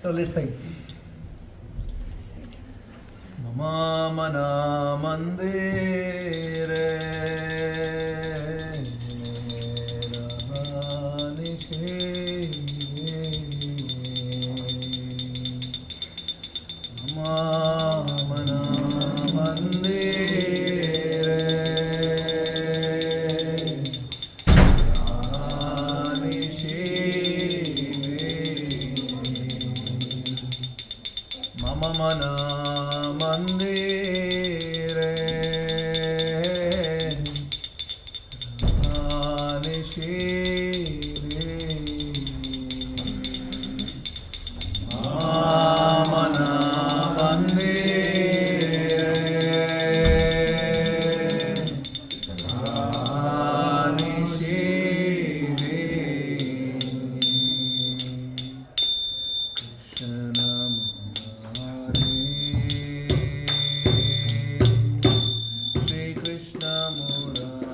So let's sing. Mama mana mandire rahani Mama mana mandire rahani Mama mana mandire anishire Mamana mandire Krishna Murari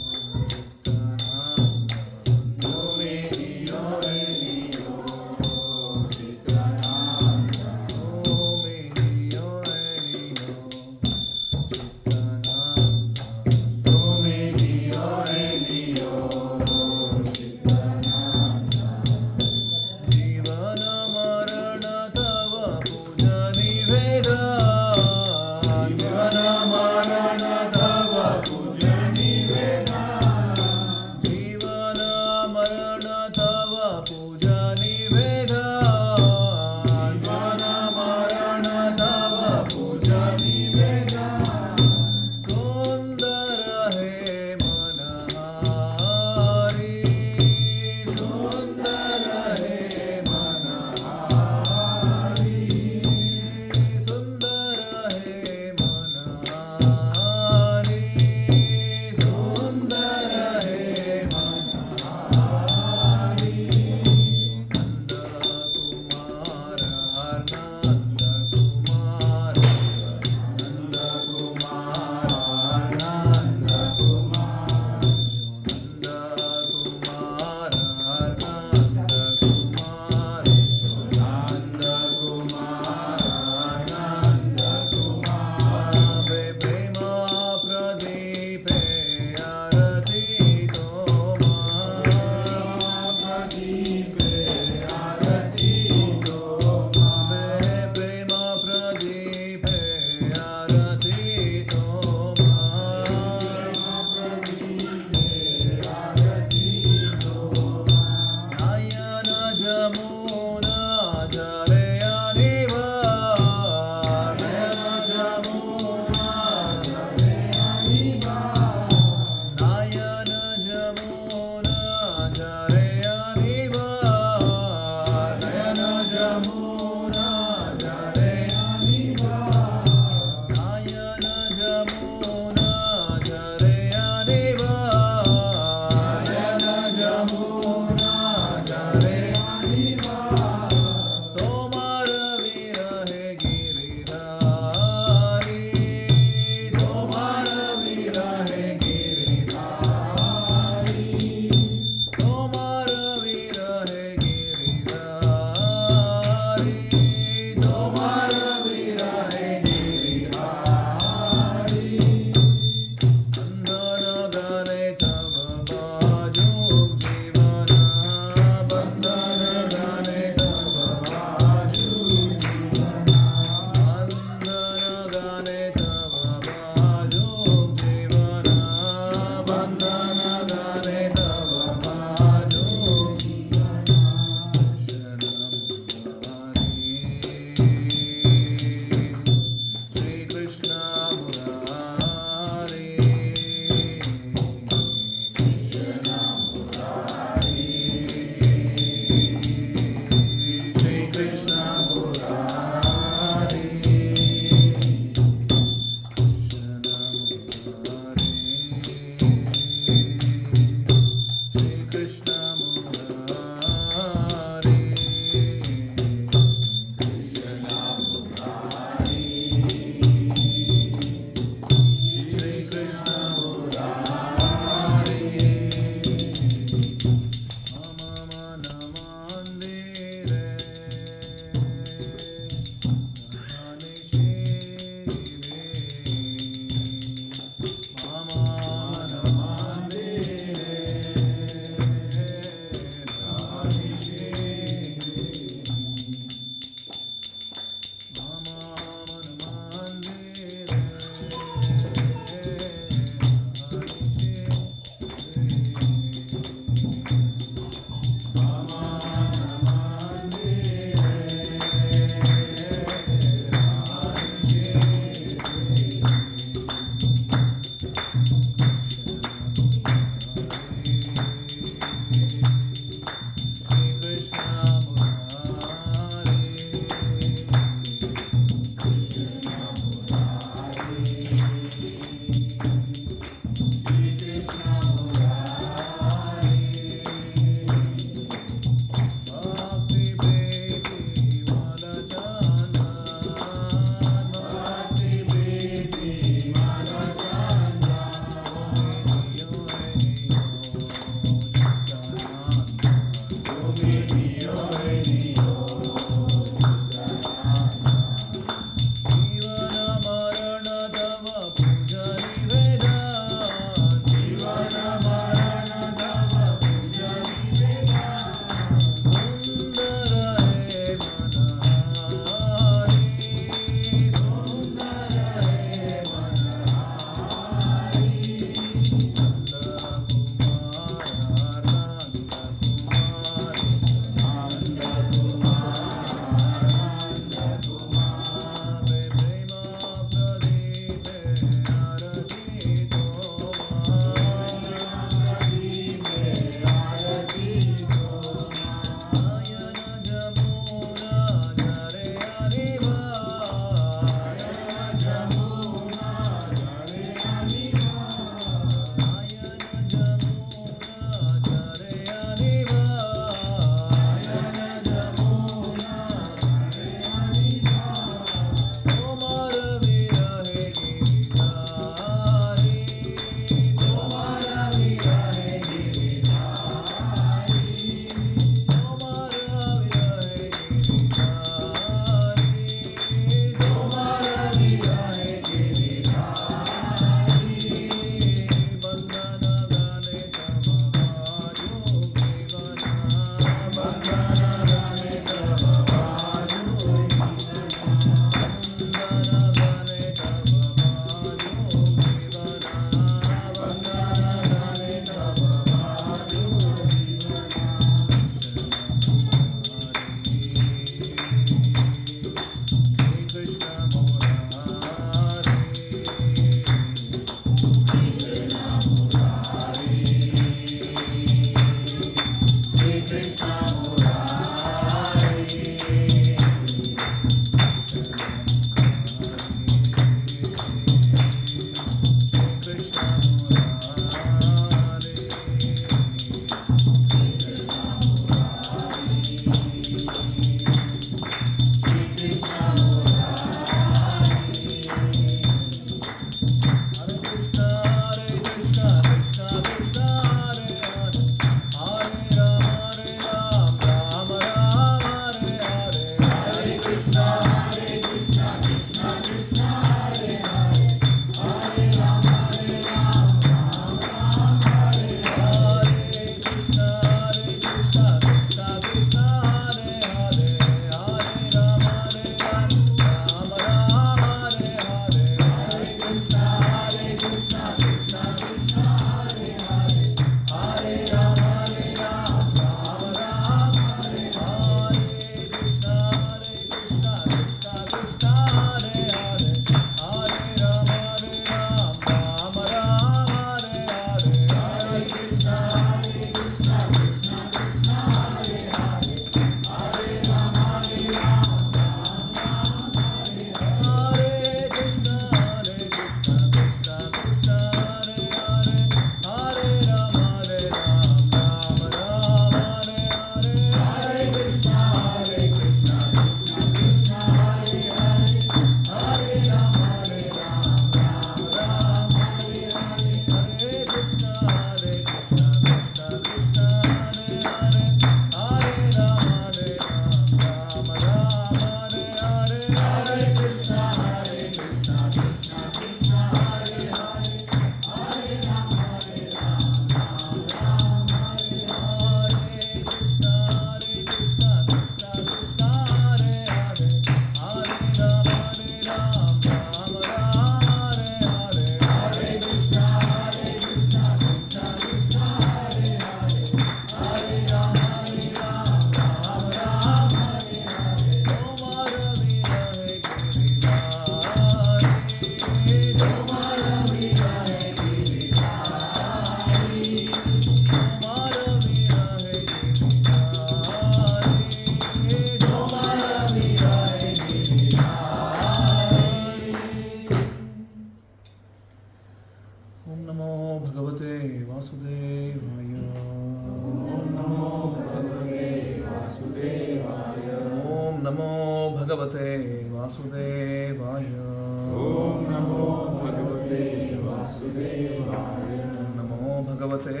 Om Namo Bhagavate Vasudevaya. Om Namo Bhagavate Vasudevaya. Om Namo Bhagavate Vasudevaya. Om Namo Bhagavate Vasudevaya. Om Namo Bhagavate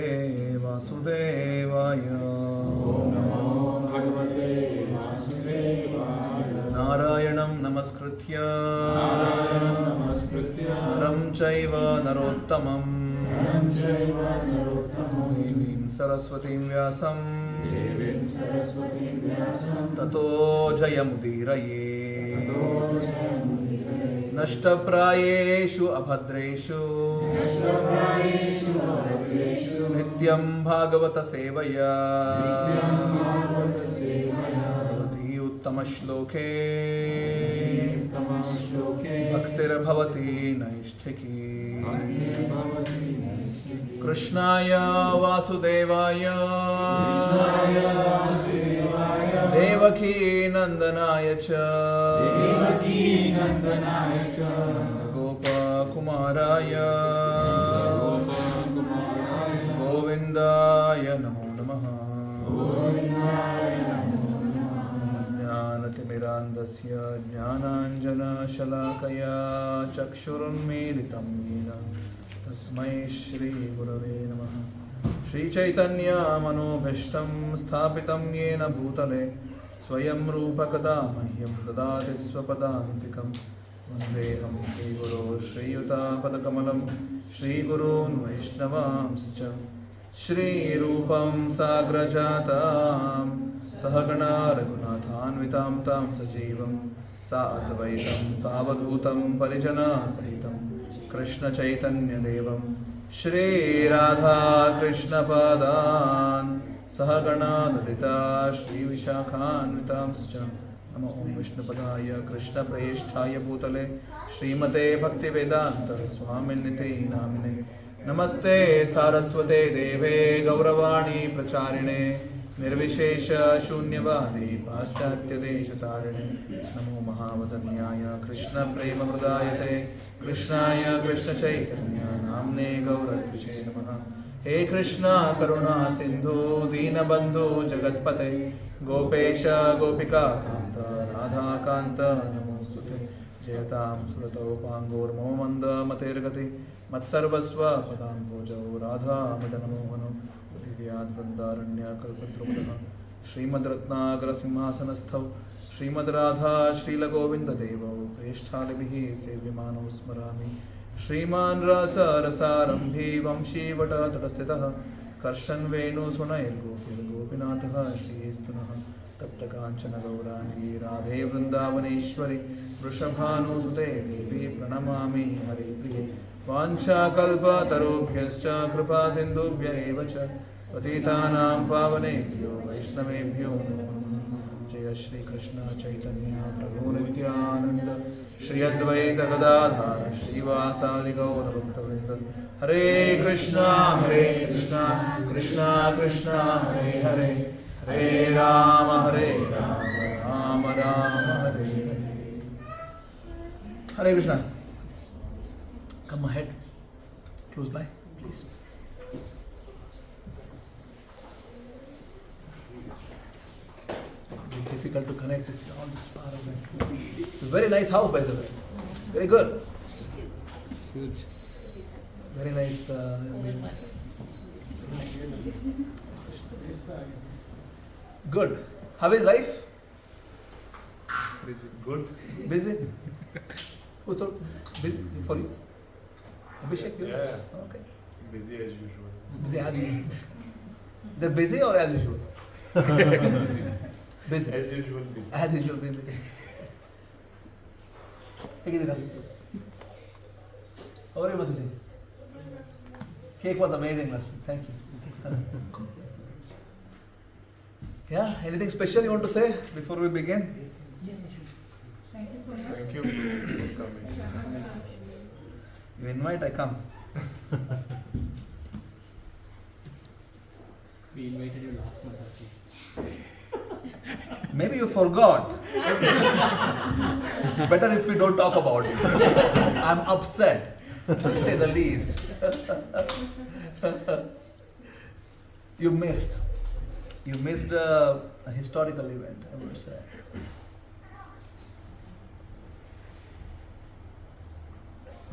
Vasudevaya. Om Namo Bhagavate Vasudevaya. Narayanam Namaskritya Narayanam Namaskritya Naram Chaiva Narottamam Naram Chaiva Narottamam Devim Saraswatim Vyasam Devim Saraswatim Vyasam Tato Jayamudiraye Tato Jayamudiraye. Nashtaprayeshu Abhadreshu Nashtaprayeshu Abhadreshu Nityam Bhagavata Sevaya Nityam Bhagavata Sevaya. Bhagavati Uttamashloke Tamashloke Bhaktir Bhavati Naishtiki Bhakti Nishiki. Krishnaya Vasudevaya Krishnaya Vasudevaya. Devaki Nandanaya Cha Devaki Nandanaya Cha. Gopa Kumaraya Gopakumaraya. Govindaya Namo Namaha Govindaya Namo Namaha. Jnanatimirandasya Jnananjana Shalakaya Chakshurunmilitam Yena Tasmai Shri Gurave Namaha Shri Chaitanya Manobhishtam Sthapitam Yena Bhutale Swayam Rupa Kada Mahyam Dadati Swapadantikam Vandeham Shri Guru Shri Yuta Padakamalam Shri Gurun Vaishnavamscha Shri Rupam Sagrajatam Sahagana Raghunathanvitam Tam Sajivam Sa Advaitam Savadhutam Parijana Sahitam Krishna Chaitanya Devam Shri Radha Krishna Padan Sahagana Dalita Shri Vishakhanvitam Sacha Namo Om Vishnu Padaya Krishna Prayesthaya Bhutale Srimate Bhakti Vedanta Swaminite Namine Namaste Saraswate Deve Gauravani Pracharine Nirvishesha Shunyavadi Paschatya Deshatarine Namo Mahavadanyaya Krishna Prema Vradayate Krishnaya Krishna Chaitanya Namne Gauratviche Namaha He Krishna Karuna Sindhu Dinabandhu Jagatpate Gopesha Gopika Kanta Radha Kanta Namosute Jayatam Surato Pangor Momanda Matergati Matsarvasva Padam Bojau Radha Madanamohano Divyad Vrindaranya Kalpatrupadaha Srimad Ratnagra Simhasanasthav Srimad Radha Srila Govinda Devo Preshthalibihi Sevyamano Smarami Shriman Rasa Rasarambhi Vamshi Vata Tadastitaha Karshan Venu Sunayil Gopil Gopinatha Shri Istunaha Tapta Kanchana Gaurangi Radhe Vrindavaneshwari Vrishabhanu Sute Devi Pranamami Hari Priye Vancha Kalpa Tarobhyascha Kripa Sindhubhya Evacha Patitanam Pavanebhyo Vaishnavebhyo Namo Namaha Jaya Shri Krishna Chaitanya Prabhu Nityananda Shri Advaita Gadadhara Shri Vasali Gaura Bhaktavrinda Hare Krishna Krishna Krishna Hare Hare Hare Rama Rama Rama Hare Hare. Hare Krishna. Come ahead. Close by, please. It's difficult to connect if you're all this far away. It's a very nice house, by the way. Very good. Huge. Very nice. Good. How is life? Busy. Good. Busy? Who's so busy for you? Abhishek, you? Yeah. Okay. Busy as usual. Busy as usual. They're busy or as usual? Busy. As usual busy. As usual, busy. ಹೇಗಿದ್ದೀರಾ? How are you, Mataji? Cake was amazing last week. Thank you. Yeah, anything special you want to say before we begin? Thank you so much. Thank you for coming. You invite, I come. We invited you last month actually. Maybe you forgot. Better if we don't talk about it. I'm upset, to say the least. You missed a historical event, I would say.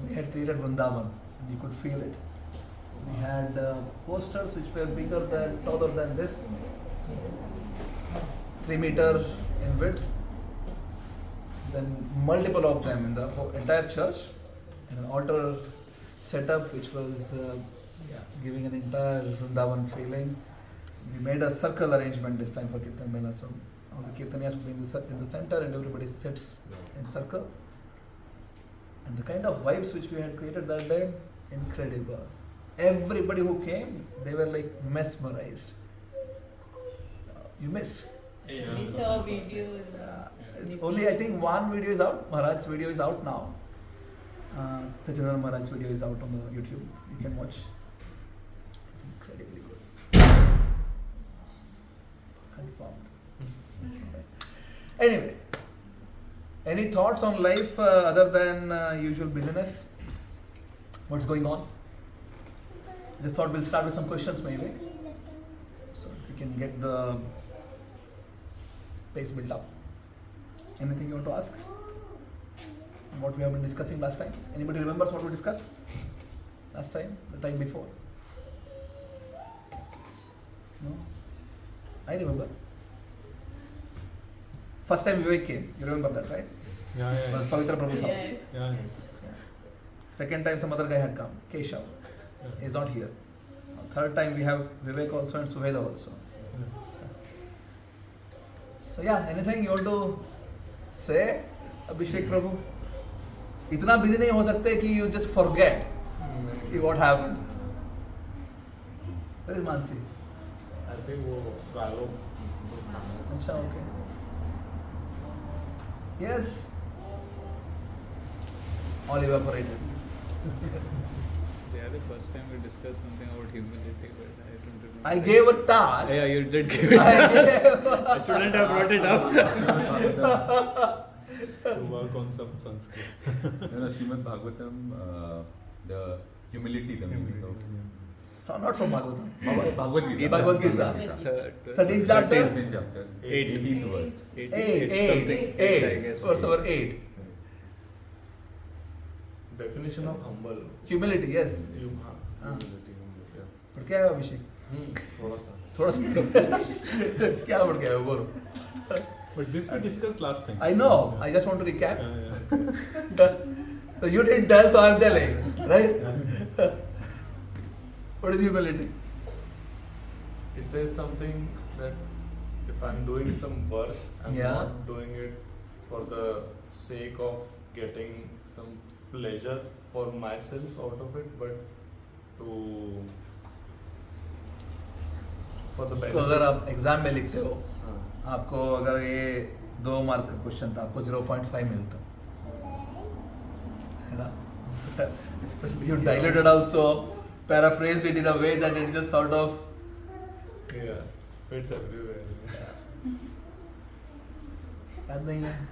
We had created Vrindavan, you could feel it. We had posters which were taller than this, 3 meter in width. Then multiple of them in the entire church, and an altar setup which was giving an entire Vrindavan feeling. We made a circle arrangement this time for Kirtan Mela, so all the Kirtaniyas would be in the center and everybody sits in circle. And the kind of vibes which we had created that day, incredible. Everybody who came, they were like mesmerized. You missed. We saw videos. It's only, I think, one video is out. Maharaj's video is out now. Sachinandana Maharaj's video is out on the YouTube. You can watch. It's incredibly good. Confirmed. Anyway, any thoughts on life other than usual business? What's going on? Just thought we'll start with some questions maybe. So if we can get the pace built up. Anything you want to ask? What we have been discussing last time? Anybody remembers what we discussed last time? The time before? No? I remember. First time Vivek came, you remember that, right? Yeah. Was Pavitra Prabhu's house. Yes. Yeah. Second time some other guy had come, Keshav. He is not here. Third time we have Vivek also and Suveda also. So yeah, anything you want to say, Abhishek Prabhu? इतना busy नहीं हो सकते कि you just forget what happened. Where is Mansi? I think वो travel. अच्छा, okay. Yes. All evaporated. Yeah, the first time we discussed something about humility, but I don't remember. I gave a task. Yeah, you did give it. I shouldn't have brought it up. To work on some Sanskrit. Srimad Bhagavatam, the humility, the meaning of. Not from Bhagavatam. Bhagavad Gita. Bhagavad Gita. 13th chapter. 13th chapter. 18th verse. 8, something. I guess. Verse number 8. Definition of humble. Humility, yes. Humility. But क्या है अभिषेक? थोड़ा सा क्या बढ़ गया है बोलो? But this we discussed last time. I know. I just want to recap. Yeah. So you didn't tell, so I'm telling, right? What is humility? It is something that if I'm doing some work, I'm Yeah. not doing it for the sake of getting some pleasure for myself out of it, but for the इसको अगर benefit. आप exam में लिखते हो, हाँ. आपको अगर ये 2 मार्क का क्वेश्चन था, आपको 0.5 मिलता, है ना? You diluted also, paraphrased it in a way that it just sort of Yeah, fits everywhere. याद नहीं है.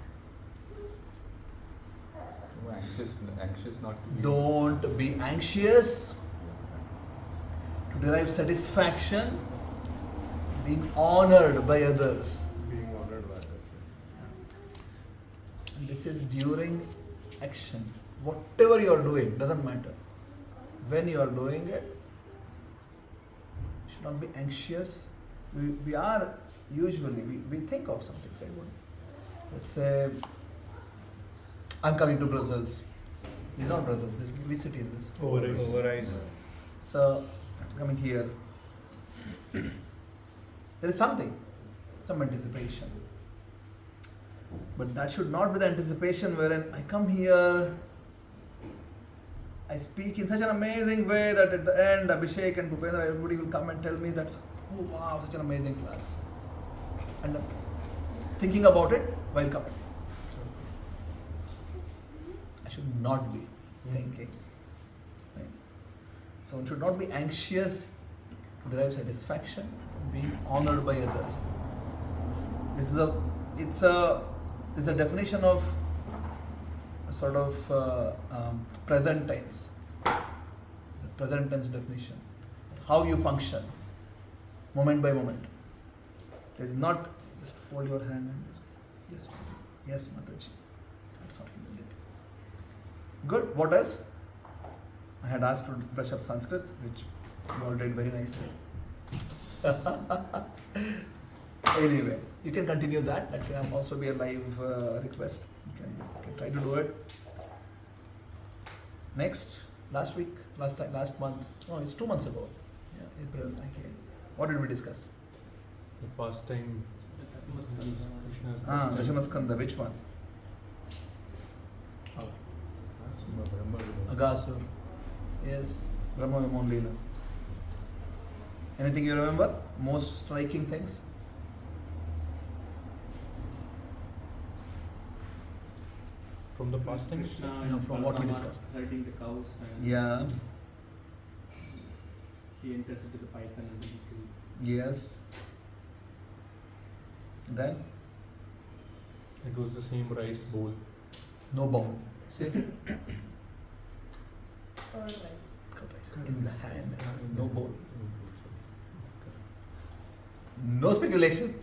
Anxious not to be. Don't be anxious to derive satisfaction being honored by others. Being honored by others. And this is during action. Whatever you are doing, doesn't matter. When you are doing it, you should not be anxious. We are usually, we think of something, right? Let's say, I'm coming to Brussels. This is not Brussels. Which city is this? Overrise. So, I'm coming here. There is something, some anticipation. But that should not be the anticipation wherein I come here, I speak in such an amazing way that at the end, Abhishek and Bhupendra, everybody will come and tell me that, oh wow, such an amazing class. And I'm thinking about it while coming. I should not be thinking. Right? So one should not be anxious to derive satisfaction, being honored by others. This is a definition of a sort of present tense. present tense definition. How you function, moment by moment. It is not just fold your hand and just, yes, Mataji. That's not humility. Good. What else? I had asked to brush up Sanskrit, which you all did very nicely. Anyway, you can continue that. That can also be a live request. You can try to do it. Next, last month. No, it's 2 months ago. Yeah, April. Okay. What did we discuss? The pastime. Krishna's Dashamaskanda. Which one? Agasur. Yes. Brahma Vimon Leela. Anything you remember? Most striking things? From the pastime? Krishna No, and from what we Balrama discussed. herding the cows and Yeah. he enters into the python and he kills. Yes. Then? It was the same rice bowl. No bowl. See? Curd rice. In the hand. No bowl. No speculation.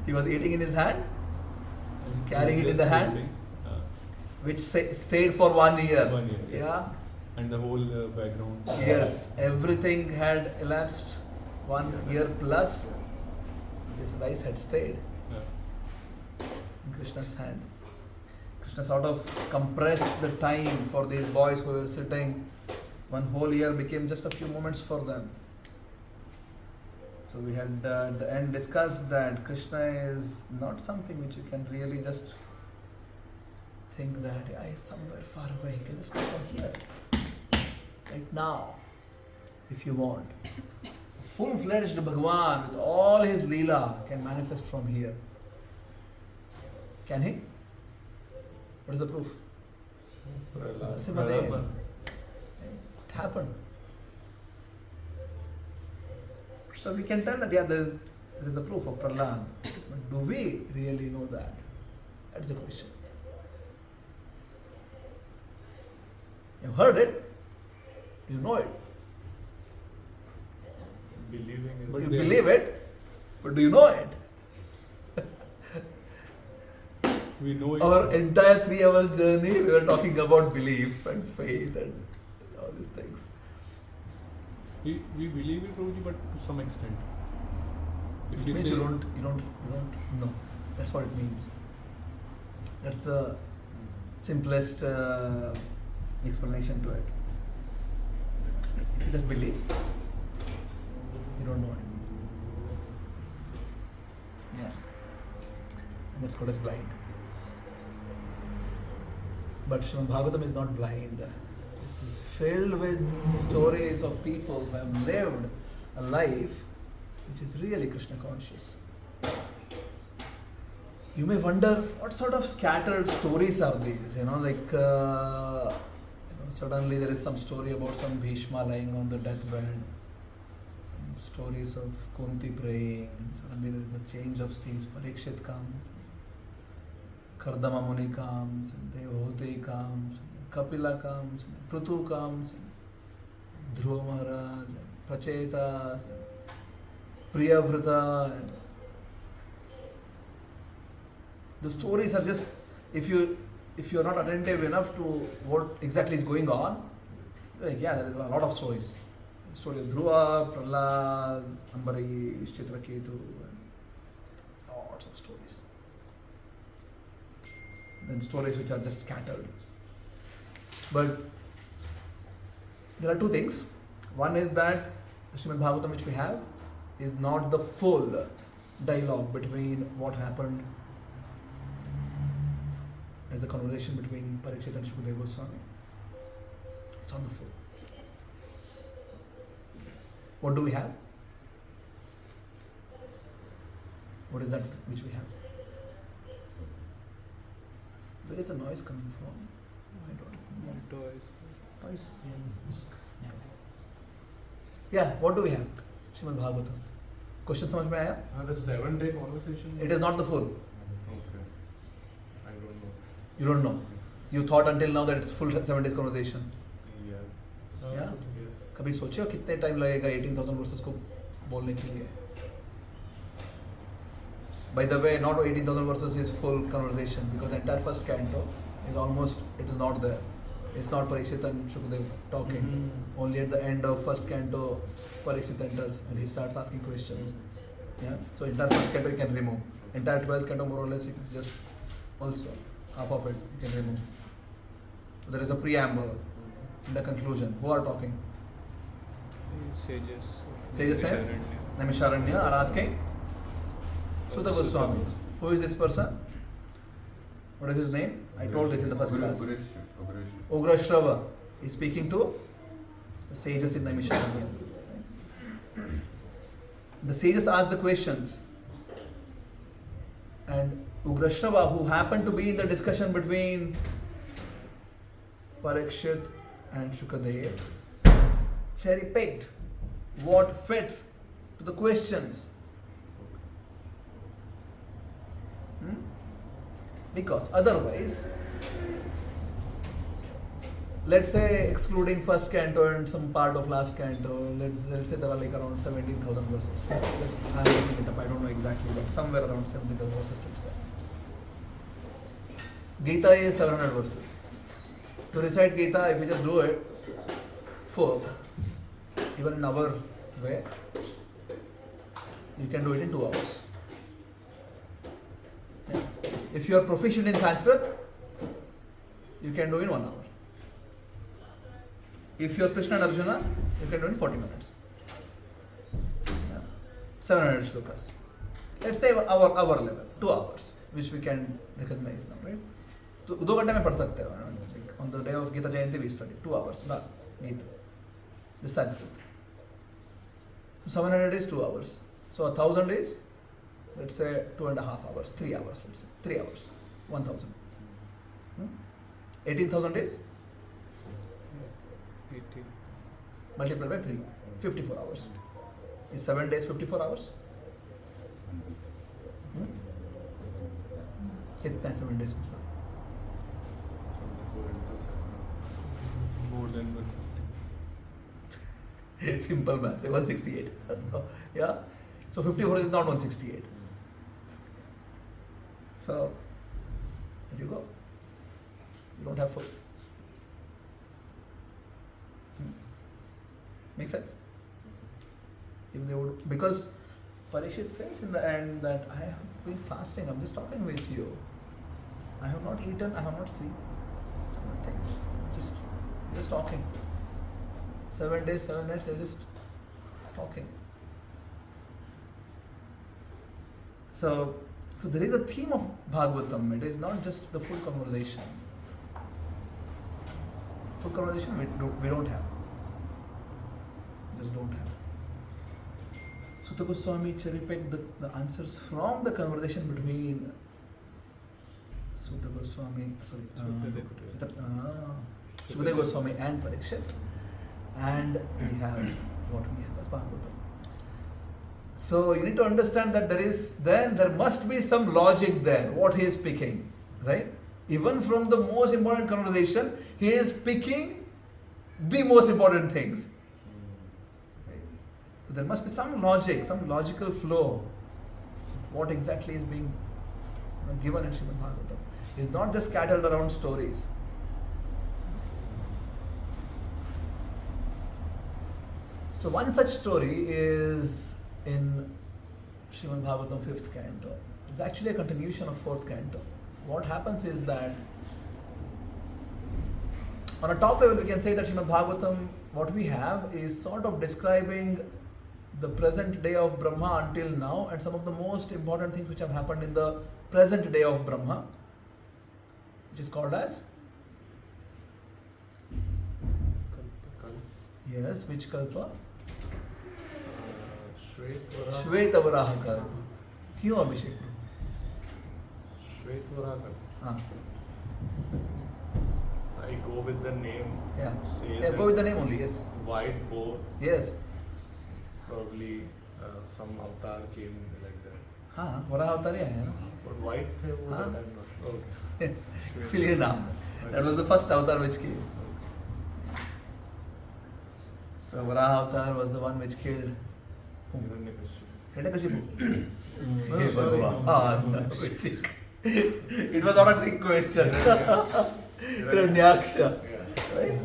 He was eating in his hand, And carrying it in just the hand? holding, which stayed for 1 year. 1 year. Yeah. And the whole background. Yes. Everything had elapsed 1 year plus. This rice had stayed in Krishna's hand. Krishna sort of compressed the time for these boys who were sitting. 1 whole year became just a few moments for them. So we had at the end discussed that Krishna is not something which you can really just think that he's somewhere far away. You can just come from here, right now, if you want. Full-fledged Bhagwan with all his Leela can manifest from here. Can he? What is the proof? Simade. It happened. So we can tell that there is a proof of Prahlad. But do we really know that? That's the question. You've heard it, you know it. Believing is But you believe it, but do you know it? We know it. Our entire 3 hours journey, we were talking about belief and faith and all these things. We believe it, Prabhuji, but to some extent. It If you means say you don't know. That's what it means. That's the simplest explanation to it. If you just believe, you don't know it. Yeah. And that's called as blind. But Srimad Bhagavatam is not blind. This is filled with stories of people who have lived a life which is really Krishna conscious. You may wonder what sort of scattered stories are these, suddenly there is some story about some Bhishma lying on the deathbed, some stories of Kunti praying, and suddenly there is a change of scenes, Parikshit comes, Kardama Muni comes, and Devahoti comes, and Kapila comes, and Prutu comes, and Dhruva Maharaj, and Prachetas, and Priyavrata, and the stories are just, if you are not attentive enough to what exactly is going on, there is a lot of stories. The story of Dhruva, Prahlad, Ambarish, Chitraketu, and lots of stories. Then stories which are just scattered. But there are 2 things. One is that the Srimad Bhagavatam which we have is not the full dialogue between what happened as the conversation between Parikshit and Shukadeva Goswami. It's not the full. What do we have? What is that which we have? Where is the noise coming from? I don't know. toys. Noise? Yeah, what do we have? Srimad Bhagavatam. Question समझ में आया? The 7-day conversation. It is not the full. Okay. I don't know. You don't know. You thought until now that it's full 7 days conversation. Yeah. Yeah? Yes. कभी सोचे हो कितने time लगेगा 18,000 versus को बोलने के लिए? By the way, not 18,000 verses is full conversation because the entire first canto is almost, it is not there. It's not Parikshit and Shukadev talking. Mm-hmm. Only at the end of first canto, Parikshit enters and he starts asking questions. Yeah. So entire first canto you can remove. Entire 12th canto more or less is just also half of it you can remove. So there is a preamble in the conclusion. Who are talking? Sages. Sages and Naimisharanya are asking Sutta Goswami. Who is this person? What is his name? I told this in the first class. Ugrashrava is speaking to the sages in Naimisharanya. The sages ask the questions, and Ugrashrava, who happened to be in the discussion between Parikshit and Shukadev, cherry picked what fits to the questions. Because otherwise, let's say excluding first canto and some part of last canto, let's say there are like around 17,000 verses. Just I'm looking it up, I don't know exactly, but somewhere around 17,000 verses let's say. Gita is 700 verses. To recite Gita, if you just do it full, even in our way, you can do it in 2 hours. Yeah. If you are proficient in Sanskrit, you can do it in 1 hour. If you are Krishna and Arjuna, you can do it in 40 minutes. Yeah. 700 shlokas. Let's say our level, 2 hours, which we can recognize now, right? 2 घंटे में पढ़ सकते हो. On the day of Gita Jayanti we studied 2 hours, not Gita, the Sanskrit. So 700 is 2 hours. So 1,000 is, let's say 2.5 hours, 3 hours, let's say 3 hours, 1,000. 18,000 is 80. multiplied by 3, 54 hours. Is 7 days 54 hours? कितना है 7 days? More than 150. Simple math, say 168. Yeah? So 54 is not 168. So, there you go. You don't have full. Make sense? If they would, because Parikshit says in the end that I have been fasting, I'm just talking with you. I have not eaten, I have not slept. Nothing. Just talking. 7 days, 7 nights, they're just talking. So there is a theme of Bhagavatam. It is not just the full conversation. Full conversation we don't have. Just don't have. Sutta Goswami cherry-picked the answers from the conversation between Sutta Goswami, Sukadeva Goswami and Parikshit, and we have what we have as Bhagavatam. So you need to understand that there must be some logic there, what he is picking, right? Even from the most important conversation, he is picking the most important things. Right? So there must be some logic, some logical flow of what exactly is being given in Srimad Bhagavatam. It's not just scattered around stories. So one such story is in Srimad Bhagavatam 5th canto. It's actually a continuation of 4th canto. What happens is that on a top level we can say that Srimad Bhagavatam, what we have is sort of describing the present day of Brahma until now and some of the most important things which have happened in the present day of Brahma, which is called as yes, which kalpa? श्वेतवराह कल्प. क्यों अभिषेक? श्वेतवराह कल्प. हाँ. I go with the name. Yeah. Say Yeah, go with the name only. Yes. White boar. Yes. Probably some avatar came like that. हाँ, वराह अवतार ही है ना. But white थे वो. हाँ. I'm not sure. Okay. इसलिए नाम. That was the first avatar which came. So Varaha avatar was the one which killed Hiranyakashipu. Hey Bhagavan. It was not a trick question. Hiranyaksha. Right?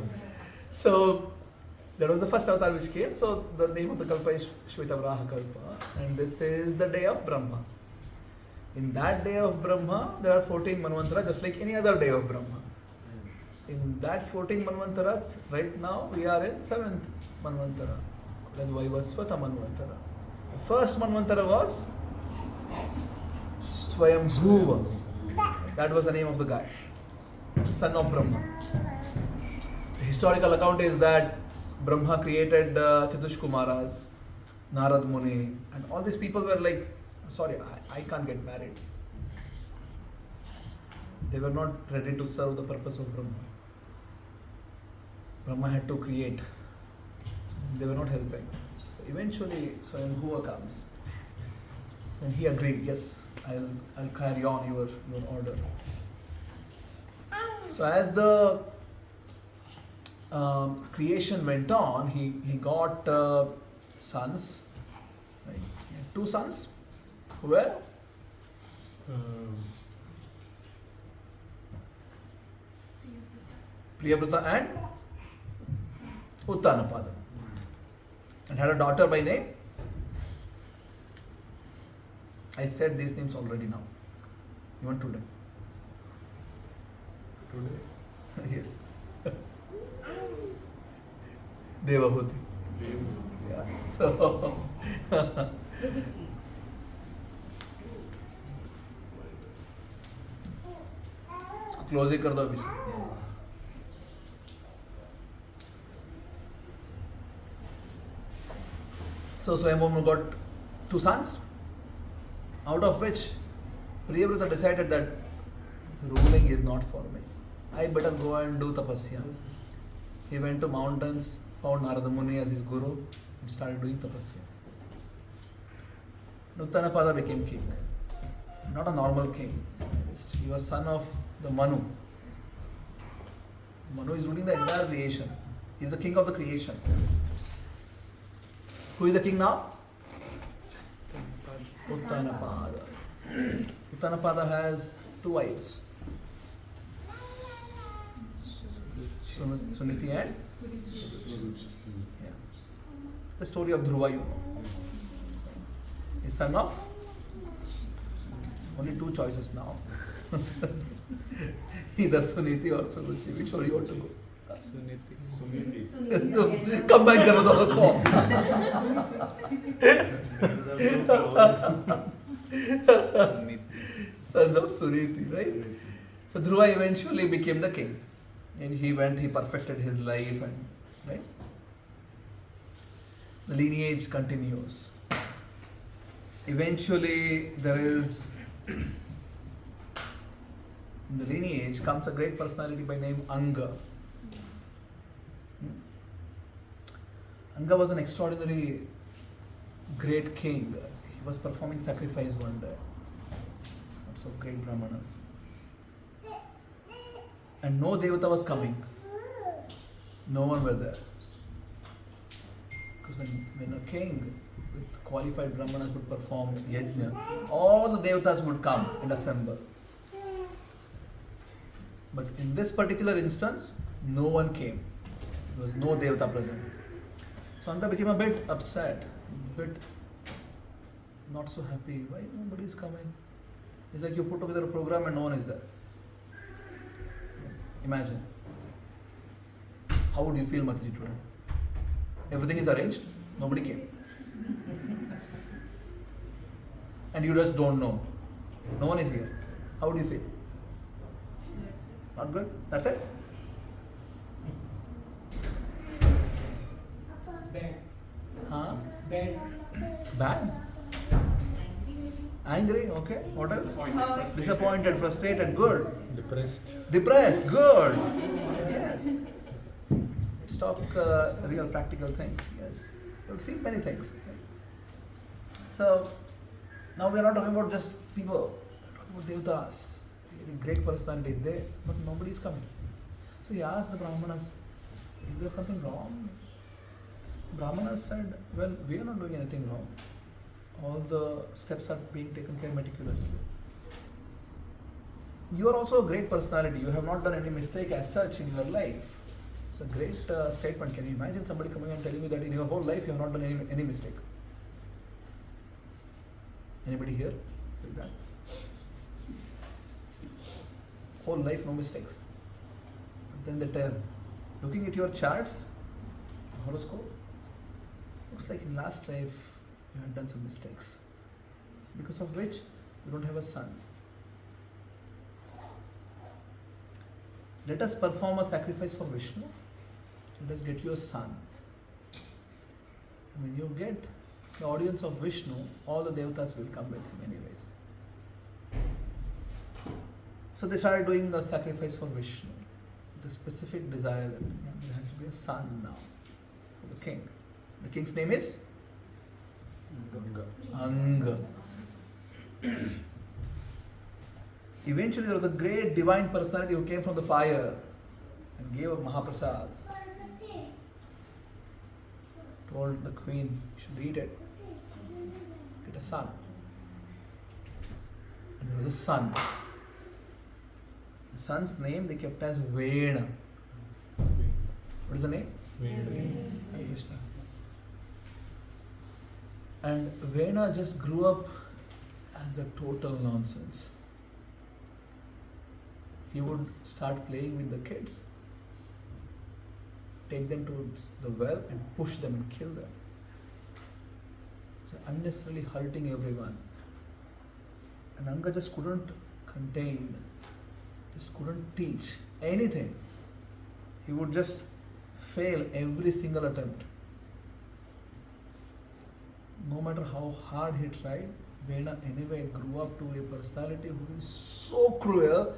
So that was the first avatar which came. So the name of the Kalpa is Shvetavaraha Kalpa. And this is the day of Brahma. In that day of Brahma, there are 14 Manvantaras, just like any other day of Brahma. In that 14 Manvantaras, right now we are in 7th Manvantara. That's Vaivasvata Manvantara. The first Manvantara was Swayambhuva. That was the name of the guy, son of Brahma. The historical account is that Brahma created Chatush Kumaras, Narad Muni, and all these people were like, sorry, I can't get married. They were not ready to serve the purpose of Brahma. Brahma had to create. They were not helping. So eventually, Swayambhuva comes. And he agreed, yes, I'll carry on your order. So as the creation went on, he got sons. Right? He had 2 sons who were Priyavrata and Uttanapada. And had a daughter by name. I said these names already now. Even today. Today? Yes. Devahuti. Yeah. So close ही कर दो अभी. So Swayambhuva got 2 sons, out of which Priyavrata decided that ruling is not for me. I better go and do tapasya. He went to mountains, found Narada Muni as his guru, and started doing tapasya. Uttanapada became king. Not a normal king. He was son of the Manu. Manu is ruling the entire creation. He is the king of the creation. Who is the king now? Uttanapada. Uttanapada has 2 wives. Suniti and the story of Dhruva, you know. He's son of only 2 choices now. Either Suniti or Suruchi. Which one you want to go? Suniti. Combine karo dono ko. Son of Suniti, right? So Dhruva eventually became the king. And he perfected his life, and right? The lineage continues. Eventually there is, in the lineage comes a great personality by name Anga. Anga was an extraordinary great king. He was performing sacrifice one day. Lots of great brahmanas. And no devata was coming. No one were there. Because when a king with qualified brahmanas would perform yajna, all the devatas would come and assemble. But in this particular instance, no one came. There was no devata present. So Anga became a bit upset, a bit not so happy. Why nobody is coming? It's like you put together a program and no one is there. Imagine. How would you feel, Mataji, today? Everything is arranged, nobody came. And you just don't know. No one is here. How would you feel? Not good? That's it? Bad. Huh? Bad. Bad? Angry, okay. What else? Disappointed, frustrated, good. Depressed, good. Yes. Let's talk real practical things. Yes. You'll feel many things. So, now we are not talking about just people. We're talking about devatas. Really great personalities there, but nobody is coming. So he asked the Brahmanas, is there something wrong? Brahmanas said, well, we are not doing anything wrong. All the steps are being taken care meticulously. You are also a great personality. You have not done any mistake as such in your life. It's a great statement. Can you imagine somebody coming and telling you that in your whole life you have not done any mistake? Anybody here like that? Whole life no mistakes. But then they tell, looking at your charts, horoscope, looks like in last life you had done some mistakes, because of which you don't have a son. Let us perform a sacrifice for Vishnu. Let us get you a son. When you get the audience of Vishnu, all the devatas will come with him anyways. So they started doing a sacrifice for Vishnu. The specific desire that there has to be a son now for the king. The king's name is Anga. Eventually there was a great divine personality who came from the fire and gave a Mahaprasad. Told the queen, you should eat it. Get a son. And there was a son. The son's name they kept as Vena. What is the name? Vena. Krishna. And Vena just grew up as a total nonsense. He would start playing with the kids, take them to the well and push them and kill them. So unnecessarily hurting everyone. And Anga just couldn't contain, just couldn't teach anything. He would just fail every single attempt. No matter how hard he tried, Vena anyway grew up to a personality who is so cruel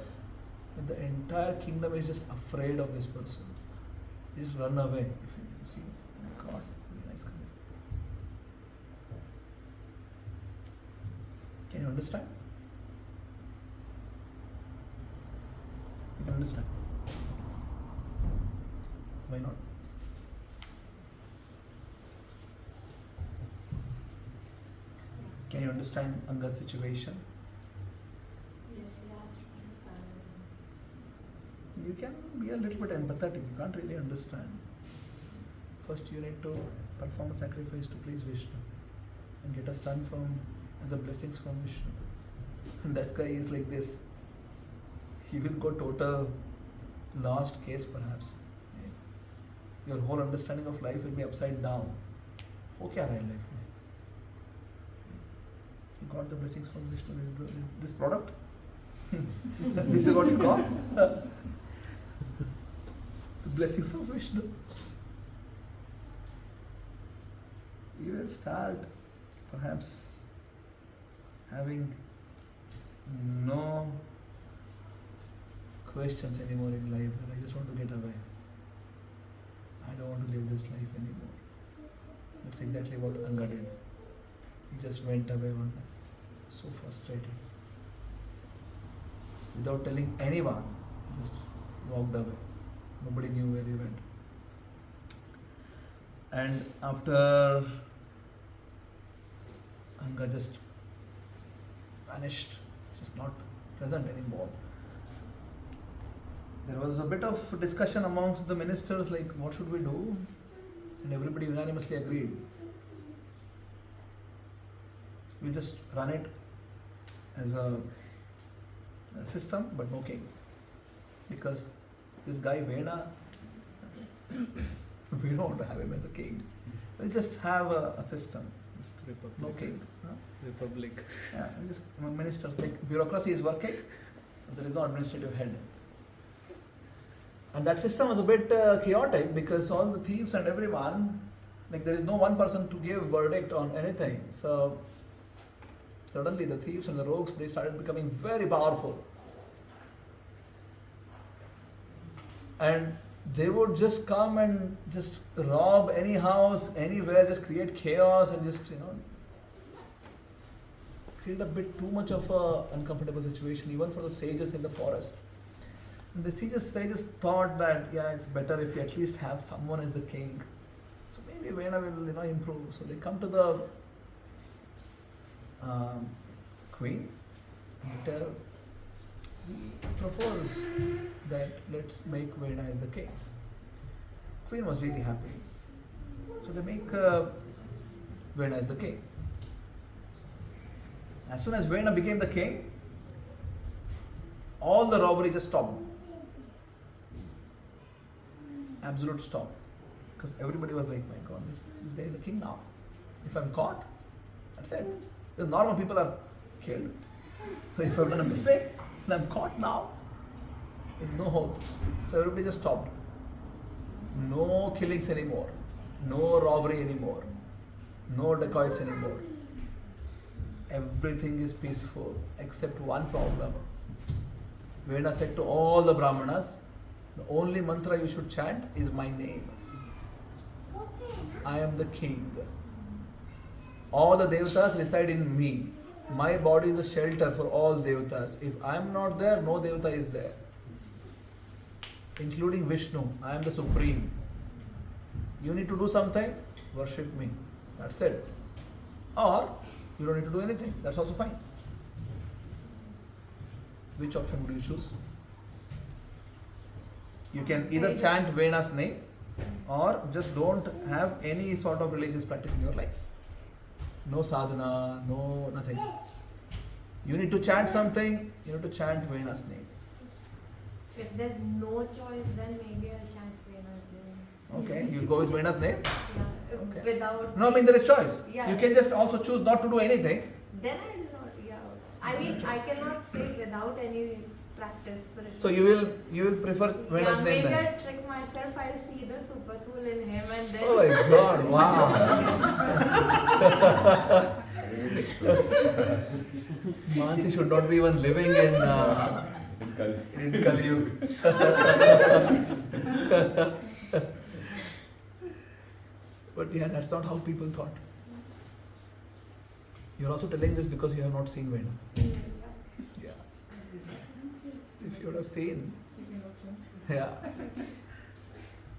that the entire kingdom is just afraid of this person. They just run away. If you see, oh my God, very nice coming. Can you understand? You can understand. Why not? Can you understand Anga's situation? Yes, he asked for the son. You can be a little bit empathetic. You can't really understand. First, you need to perform a sacrifice to please Vishnu and get a son as a blessings from Vishnu. And that guy is like this. He will go total lost case perhaps. Your whole understanding of life will be upside down. हो क्या रहा है life में? You got the blessings from Vishnu. This product. This is what you got. The blessings of Vishnu. You will start perhaps having no questions anymore in life. I just want to get away. I don't want to live this life anymore. That's exactly what Anga did. He just went away one day. So frustrated. Without telling anyone, he just walked away. Nobody knew where he went. And after Anga just vanished, just not present anymore. There was a bit of discussion amongst the ministers, like what should we do? And everybody unanimously agreed. We'll just run it as a system, but no king. Because this guy Vena, we don't want to have him as a king. We'll just have a system. Just Republic. No king. Huh? Republic. Yeah, just among ministers, like bureaucracy is working, but there is no administrative head. And that system was a bit chaotic because all the thieves and everyone, like there is no one person to give verdict on anything. So suddenly the thieves and the rogues, they started becoming very powerful. And they would just come and just rob any house, anywhere, just create chaos and just, create a bit too much of a uncomfortable situation even for the sages in the forest. And the sages thought that it's better if you at least have someone as the king. So maybe Vena will improve. So they come to the queen and tell, we propose that let's make Vena as the king. Queen was really happy. So they make Vena as the king. As soon as Vena became the king, all the robbery just stopped. Absolute stop. Because everybody was like, my God, this guy is a king now. If I'm caught, that's it. The normal people are killed. So if I've done a mistake and I'm caught now, there's no hope. So everybody just stopped. No killings anymore. No robbery anymore. No dacoits anymore. Everything is peaceful except one problem. Vena said to all the Brahmanas, the only mantra you should chant is my name. I am the king. All the devatas reside in me. My body is a shelter for all devatas. If I am not there, no devata is there. Including Vishnu. I am the supreme. You need to do something, worship me. That's it. Or you don't need to do anything. That's also fine. Which option would you choose? You can either chant Vena's name or just don't have any sort of religious practice in your life. No sadhana, no nothing. You need to chant something, you need to chant Vena's name. If there's no choice, then maybe I'll chant Vena's name. Okay, you go with Vena's name? Yeah, Okay. without... No, I mean there is choice. Yeah. You can just also choose not to do anything. Then I'll not, I mean, I cannot stay without any practice. So you will prefer Vena's name maybe then? I'll trick myself, I'll see the super soul in him and then... Oh my God, wow. Mansi should not be even living in Kali Yuga. But that's not how people thought. You're also telling this because you have not seen Vena. Yeah. If you would have seen, yeah.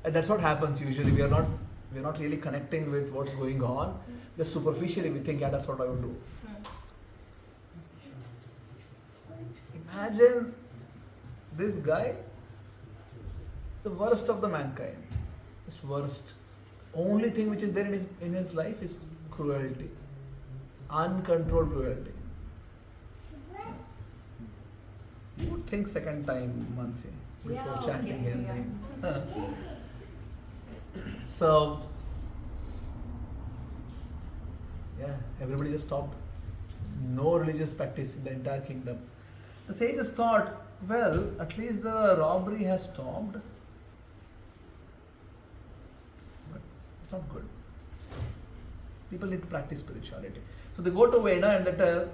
And that's what happens usually. We are not really connecting with what's going on. Just superficially we think, that's what I would do. Imagine this guy is the worst of the mankind. Just worst. Only thing which is there in his life is cruelty. Uncontrolled cruelty. You would think second time, Mansi, before chanting his name. So, everybody just stopped. No religious practice in the entire kingdom. The sages thought, well, at least the robbery has stopped. But it's not good. People need to practice spirituality. So they go to Vena and they tell,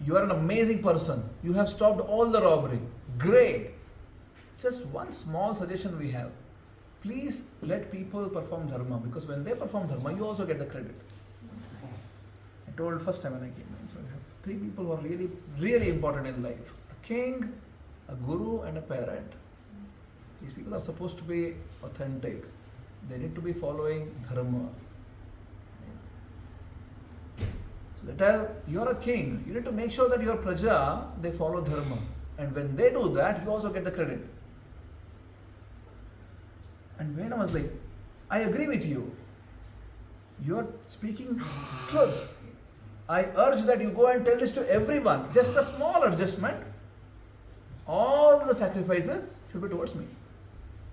you are an amazing person. You have stopped all the robbery. Great. Just one small suggestion we have. Please let people perform dharma, because when they perform dharma, you also get the credit. I told first time when I came in, so I have three people who are really, really important in life. A king, a guru and a parent. These people are supposed to be authentic. They need to be following dharma. So they tell, you are a king. You need to make sure that your praja, they follow dharma. And when they do that, you also get the credit. And Vena was like, I agree with you. You are speaking truth. I urge that you go and tell this to everyone. Just a small adjustment. All the sacrifices should be towards me.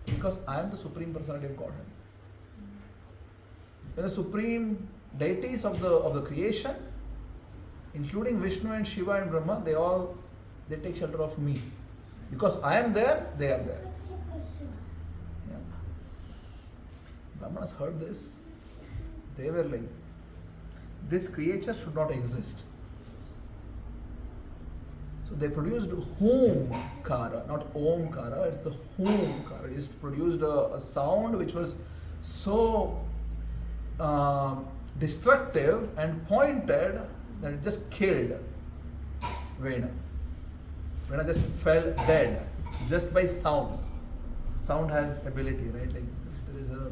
Because I am the Supreme Personality of Godhead. The supreme deities of the creation, including Vishnu and Shiva and Brahma, they take shelter of me. Because I am there, they are there. Yeah. Brahmanas heard this. They were like, this creature should not exist. So they produced Hum-kara, not Om-kara, it's the Hum-kara. It produced a sound which was so destructive and pointed that it just killed Vena. Vena just fell dead. just by sound. Sound has ability, right? Like there is a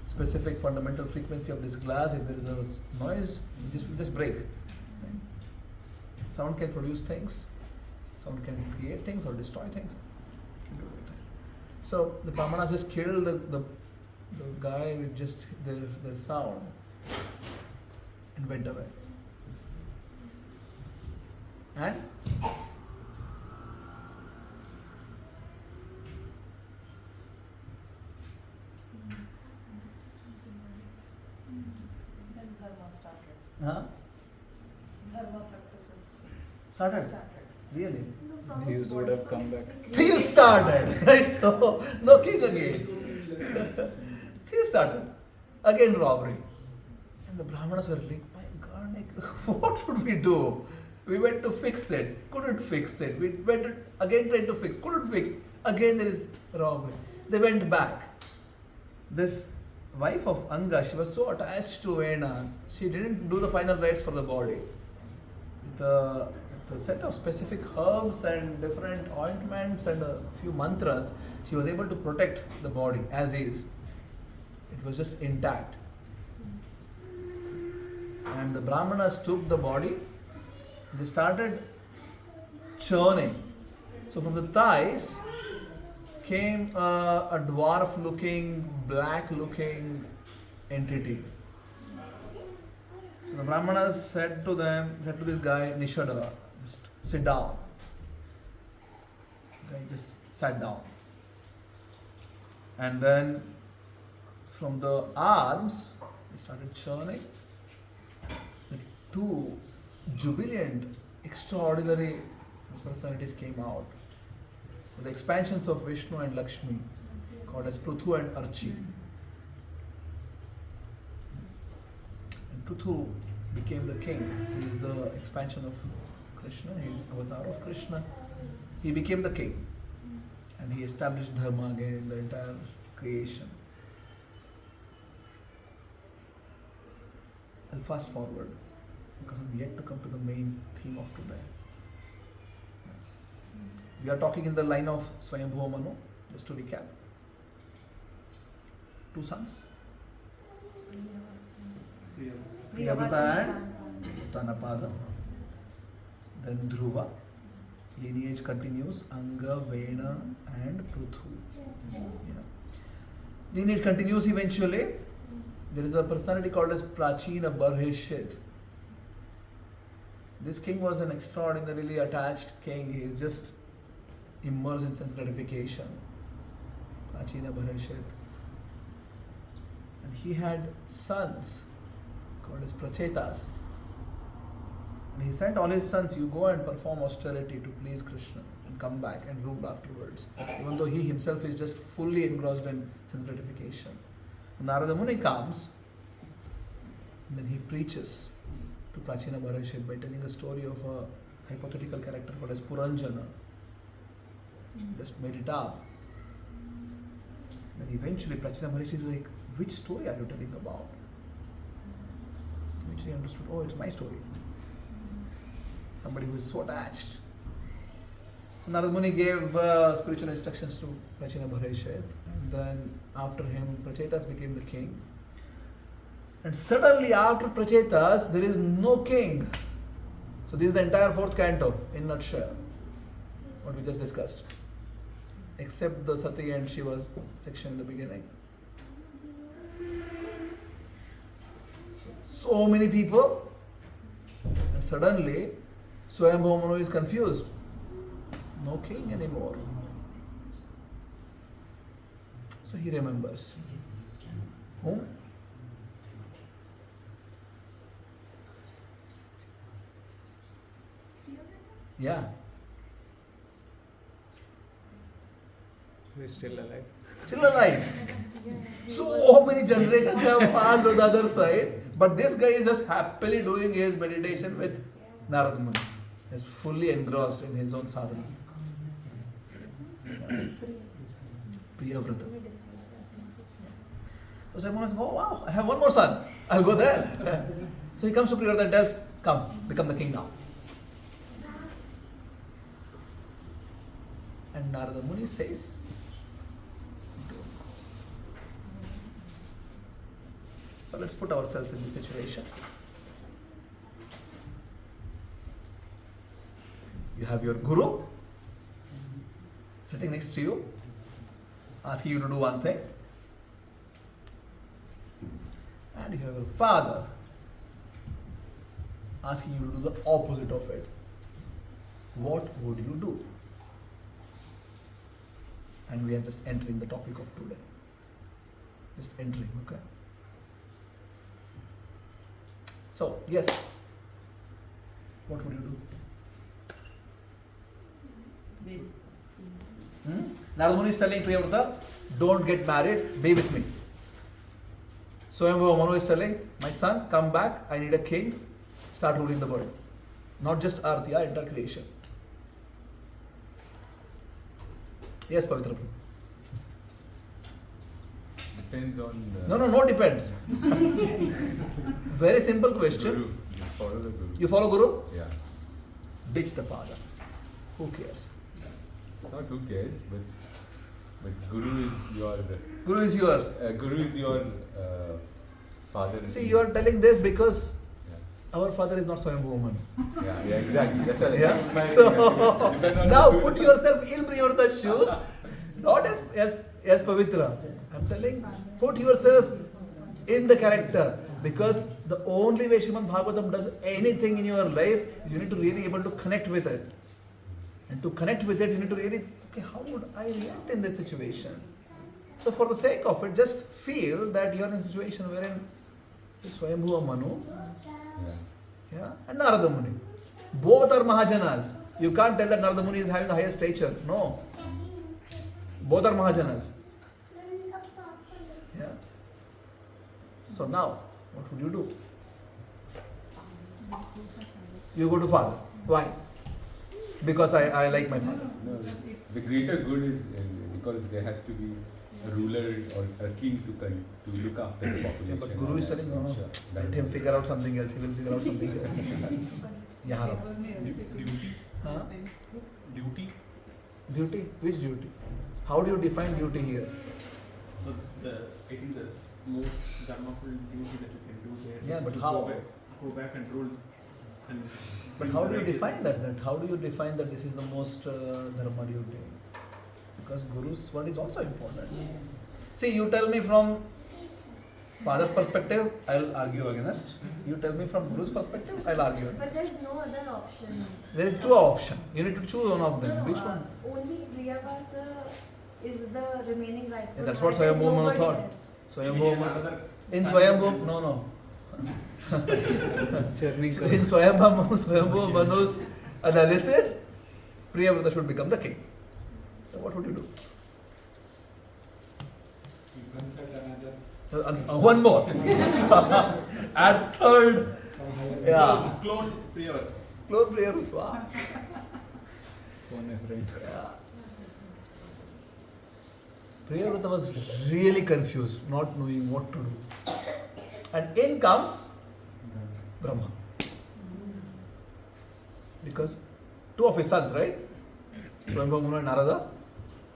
specific fundamental frequency of this glass. If there is a noise, it will just break. Right? Sound can produce things. Sound can create things or destroy things. Can do everything. So the Brahmanas just killed the guy with just their sound and went away. And Then dharma started. huh? Dharma practices Started. started. Really? Thieves would have come back. Thieves started, right? So no king again. Thieves started. Again robbery. And the Brahmanas were like, my God, like, what should we do? We went to fix it, couldn't fix it. We went to, again tried to fix, couldn't fix. Again there is robbery. They went back. This wife of Anga, she was so attached to Vena, she didn't do the final rites for the body. The set of specific herbs and different ointments and a few mantras, she was able to protect the body as is. It was just intact. And the Brahmanas took the body, they started churning. So from the thighs came a dwarf looking, black looking entity. So the Brahmanas said to this guy, Nishada, just sit down. The guy just sat down. And then from the arms, they started churning. The two jubilant, extraordinary personalities came out. The expansions of Vishnu and Lakshmi, called as Pruthu and Archi. And Pruthu became the king. He is the expansion of Krishna, he is avatar of Krishna. He became the king. And he established Dharma again in the entire creation. I'll fast forward because I'm yet to come to the main theme of today. We are talking in the line of Swayambhuva Manu, just to recap. Two sons, Priyavrata and Uttanapada. Then Dhruva. Lineage continues, Anga, Vena and Pruthu. Yeah. Lineage continues eventually. There is a personality called as Prachina Barheshit. This king was an extraordinarily attached king. He is just immersed in sense gratification. Prachina Barheshit. And he had sons called as Prachetas. And he sent all his sons, you go and perform austerity to please Krishna and come back and rule afterwards. Even though he himself is just fully engrossed in sense gratification. Narada Muni comes, and then he preaches to Prachina Barheshit by telling a story of a hypothetical character called as Puranjana. Just made it up. Then eventually Prachina Barheshit is like, which story are you telling about? Eventually understood, oh, it's my story. Somebody who is so attached. Narada Muni gave spiritual instructions to Prachina Barheshit. And then after him, Prachetas became the king. And suddenly after Prachetas, there is no king. So this is the entire fourth canto in a nutshell. What we just discussed. Except the Sati and Shiva section in the beginning. So many people. And suddenly, Swayambhuva Manu is confused. No king anymore. So he remembers. Whom? Yeah. Who is still alive? Still alive. So many generations have passed on the other side. But this guy is just happily doing his meditation with Narada Muni. He's fully engrossed in his own sadhana. Priyavrata. So someone says, oh wow, I have one more son. I'll go there. So he comes to Priyavrata and tells, come, become the king now. And And Narada Muni says, so let's put ourselves in this situation. You have your guru sitting next to you, asking you to do one thing. And you have your father asking you to do the opposite of it. What would you do? And we are just entering the topic of today. Just entering, okay? So, yes. What would you do? Narada Muni is telling Priyavrata, don't get married, be with me. Swayambhuva Manu is telling, my son, come back, I need a king, start ruling the world. Not just Earth, yeah, entire creation. Yes, Pavitra. Depends on the No depends. Very simple question. Guru. You follow the Guru. You follow Guru? Yeah. Ditch the father. Who cares? Not who cares, but Guru is your Guru is yours. father. See, you are telling this because Yeah. our father is not Swayambhuva Manu. Yeah, exactly. That's what Yeah. my- So Depend on now the put Guru. yourself in Priyavrata's shoes, not as Pavitra. I'm telling, put yourself in the character, because the only way Srimad Bhagavatam does anything in your life is you need to really able to connect with it. And to connect with it, you need to really, okay, how would I react in this situation? So for the sake of it, just feel that you are in a situation wherein Swayambhuva Manu, yeah, and Narada Muni. Both are Mahajanas. You can't tell that Narada Muni is having the highest stature. No. Both are Mahajanas. Yeah. So now, what would you do? You go to father. Why? Because I like my father. No, the greater good is because there has to be a ruler or a king to look after the population. Yeah, but Guru is telling, no, Sure. let him figure out something else. He will figure out something else. Yeah. Duty. Huh? Duty. Duty? Which duty? How do you define duty here? So I think the most dharmaful duty that you can do there Yeah, is but to how? go back and rule. And But how do you define that? How do you define that this is the most dharma duty? Because Guru's word is also important. See, you tell me from father's perspective, I'll argue against. You tell me from Guru's perspective, I'll argue But against. there's no other option. There is two options. You need to choose one of them. No, Which one? Only Priyavrata is the remaining rightful. Yeah, that's what one. There's Swayambhuva Manu nobody thought. else. Swayambhuva Manu. another In son. Swayambhuva, no. In Swayambhuva Manu's analysis, Priyavrata should become the king. So what would you do? One more. Add third. Yeah. Clone Priyavrata. Clone Priyavrata. Wow. Phone a friend. Yeah. Priyavrata was really confused, not knowing what to do. And in comes Brahma. Because two of his sons, right? Swayambhuva Manu and Narada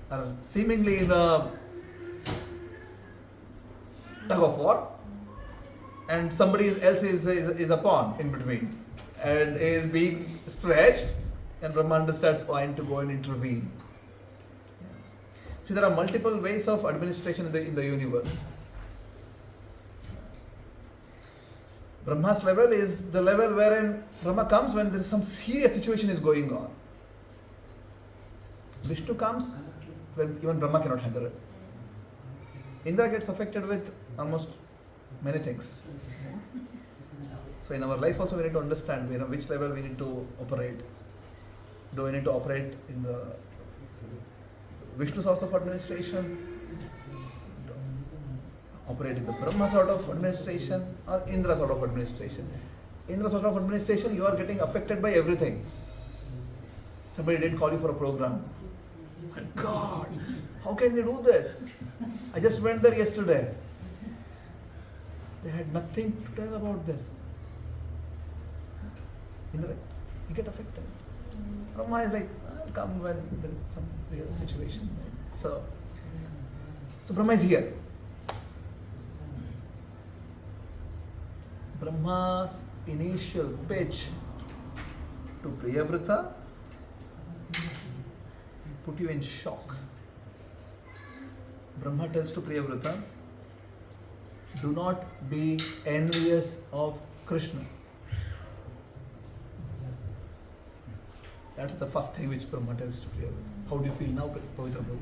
are seemingly in a tug of war, and somebody else is a pawn in between and is being stretched, and Brahma understands when to go and intervene. See, there are multiple ways of administration in the universe. Brahma's level is the level wherein Brahma comes when there is some serious situation is going on. Vishnu comes when even Brahma cannot handle it. Indra gets affected with almost many things. So in our life also we need to understand which level we need to operate. Do we need to operate in the Vishnu source of administration? Operate in the Brahma sort of administration or Indra sort of administration? Indra sort of administration, you are getting affected by everything. Somebody didn't call you for a program. My God, how can they do this? I just went there yesterday. They had nothing to tell about this. Indra, you get affected. Brahma is like, I'll come when there is some real situation. So Brahma is here. Brahma's initial pitch to Priyavrata put you in shock. Brahma tells to Priyavrata, do not be envious of Krishna. That's the first thing which Brahma tells to Priyavrata. How do you feel now, Pavitra Prabhu?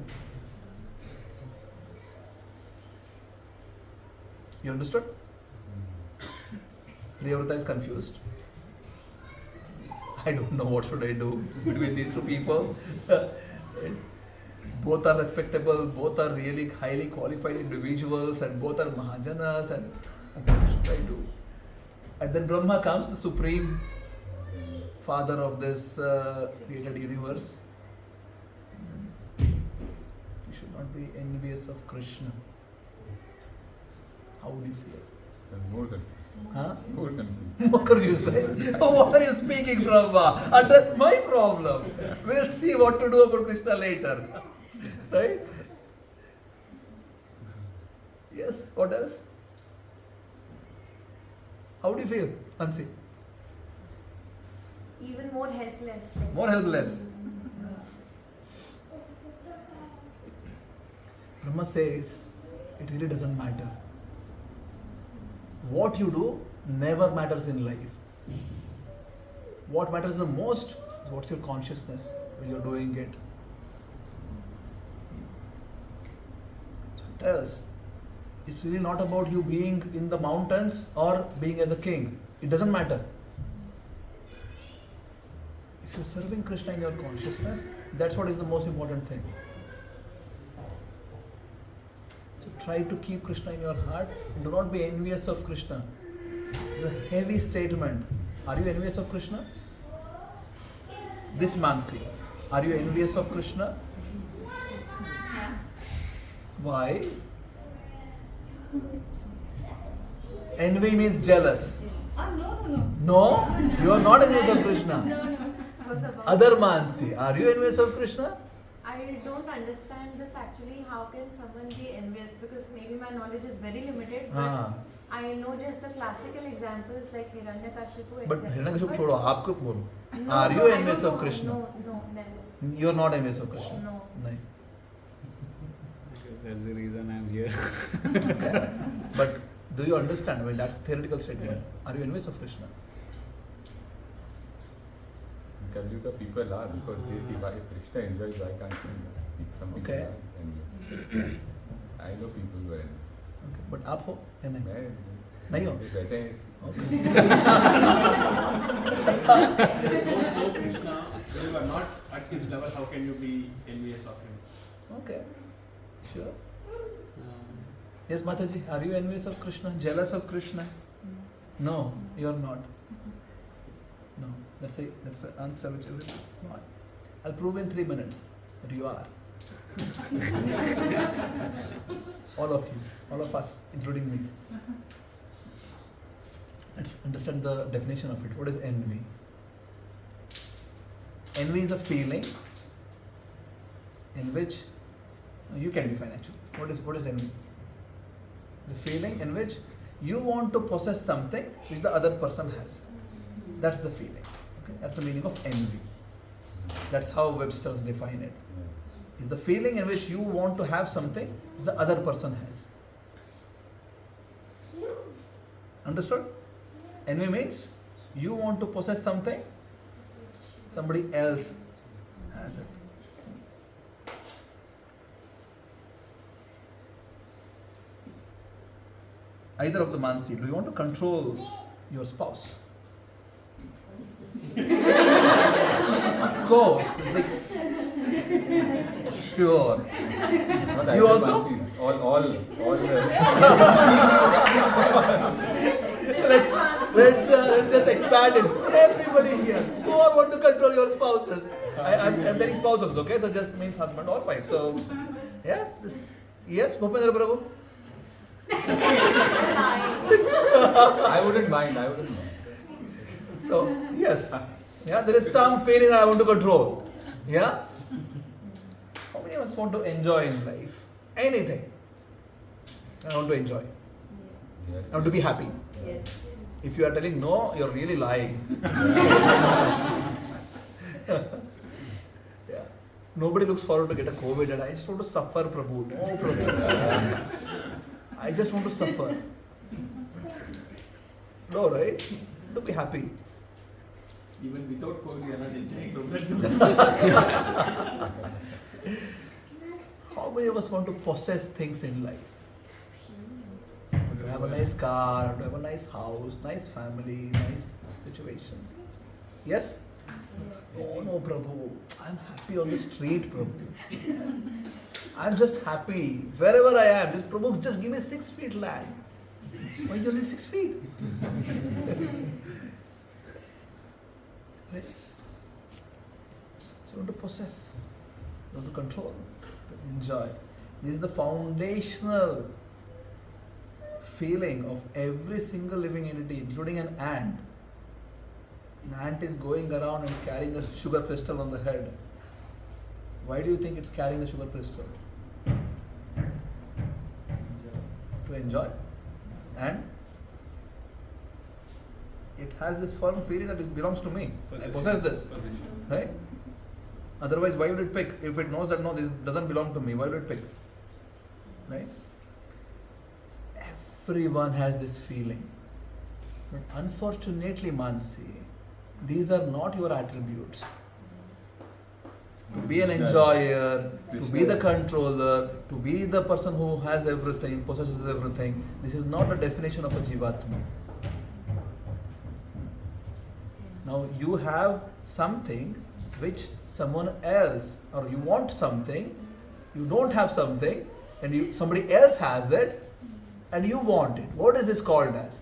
You understood? Priyavrata is confused. I don't know what should I do between these two people. Both are respectable, both are really highly qualified individuals, and both are Mahajanas, and what should I do? And then Brahma comes, the supreme father of this created universe. You should not be envious of Krishna. How would you feel? More confused. Huh? More confused. More confused, right? Oh, what are you speaking, Brahma? Address my problem. We'll see what to do about Krishna later. Right? Yes, what else? How do you feel, Hansi? Even more helpless. Like, More helpless. Brahma says, it really doesn't matter. What you do never matters in life. What matters the most is what's your consciousness when you're doing it. So it tells, it's really not about you being in the mountains or being as a king. It doesn't matter. If you're serving Krishna in your consciousness, that's what is the most important thing. So try to keep Krishna in your heart. Do not be envious of Krishna. It's a heavy statement. Are you envious of Krishna? This Mansi, are you envious of Krishna? Why? Envy means jealous. No. No? You are not envious of Krishna. No. It was about Other Mansi, are you envious of Krishna? I don't understand this actually. How can someone be envious? Because maybe my knowledge is very limited. But हाँ. I know just the classical examples like Hiranyakashipu. But etc. Hiranyakashipu But- छोड़ो, आपको बोलो. No, Are you I envious don't of know. Krishna? No, never. You are not envious of Krishna. No. नहीं. Because that's the reason I'm here. But do you understand? Well, that's theoretical statement. Are you envious of Krishna? Kalyuga people are, because they see why Krishna enjoys, why can't we? Some people Okay. are envious. I know people who are envious. Okay. But आप हो या नहीं? मैं नहीं हो? ये बैठे हैं Okay. Though Krishna, when you are not at his level, how can you be envious of him? Okay. Sure. Yes, Mataji, are you envious of Krishna? Jealous of Krishna? No, you are not. No, that's the answer which everyone want. I'll prove in 3 minutes that you are. All of you, all of us, including me. Let's understand the definition of it. What is envy? Envy is a feeling in which you can define actually. What is envy? It's a feeling in which you want to possess something which the other person has. That's the feeling. Okay? That's the meaning of envy. That's how Webster's define it. It's the feeling in which you want to have something the other person has. Understood? Envy means you want to possess something, somebody else has it. Either of the Mansi, do you want to control your spouse? Of course. It's like, sure. Not You either also? Mansis, all the Let's just expand it. Everybody here, who all want to control your spouses? I'm telling spouses, okay? So just means husband or wife. So, yeah. Yes, Bhupendra Prabhu? I wouldn't mind. So, yes. Yeah, there is some feeling I want to control. Yeah? How many of us want to enjoy in life? Anything. I want to enjoy. Yes. I want to be happy. Yes. If you are telling no, you're really lying. Yeah. Nobody looks forward to get a COVID and I just want to suffer, Prabhu. No, Prabhu. I just want to suffer. No, right? To be happy. Even without COVID, we are not enjoying Prabhu. How many of us want to possess things in life? Want to have a nice car, want to have a nice house, nice family, nice situations. Yes? Oh no, Prabhu. I'm happy on the street, Prabhu. I'm just happy. Wherever I am, just Prabhu, just give me 6 feet land. Why do you need 6 feet? Right? So you want to possess, you want to control, to enjoy. This is the foundational feeling of every single living entity, including an ant. An ant is going around and carrying a sugar crystal on the head. Why do you think it's carrying the sugar crystal? To enjoy. And it has this firm feeling that it belongs to me. I possess this. Right? Otherwise, why would it pick? If it knows that no, this doesn't belong to me, why would it pick? Right? Everyone has this feeling. But unfortunately, Mansi, these are not your attributes. To be an enjoyer, to be the controller, to be the person who has everything, possesses everything, this is not the definition of a Jivatma. Now you have something which someone else, or you want something, you don't have something, and somebody else has it, and you want it. What is this called as?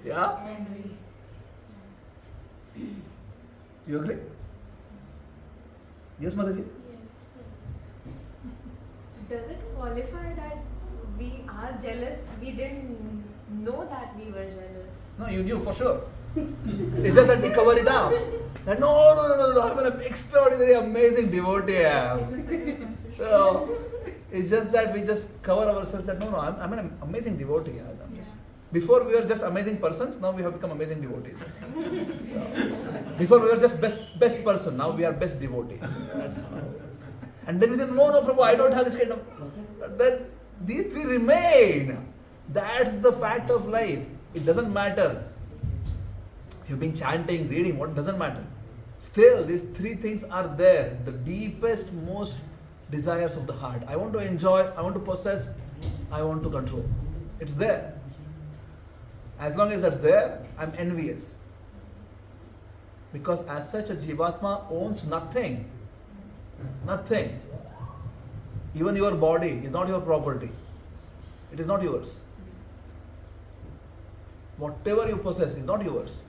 Yeah? You agree? Yes, Mataji? Does it qualify that we are jealous? We didn't know that we were jealous. No, you knew for sure. It's just that we cover it up. That no, I'm an extraordinary, amazing devotee. I am. So it's just that we just cover ourselves that no, I'm an amazing devotee. I'm just, before we were just amazing persons, now we have become amazing devotees. So, before we were just best person, now we are best devotees. That's how. And then we say, no, Prabhu, I don't have this kind of. But then these three remain. That's the fact of life. It doesn't matter. You've been chanting, reading, what doesn't matter. Still, these three things are there. The deepest, most desires of the heart. I want to enjoy, I want to possess, I want to control. It's there. As long as that's there, I'm envious. Because as such, a Jivatma owns nothing. Nothing. Even your body is not your property. It is not yours. Whatever you possess is not yours.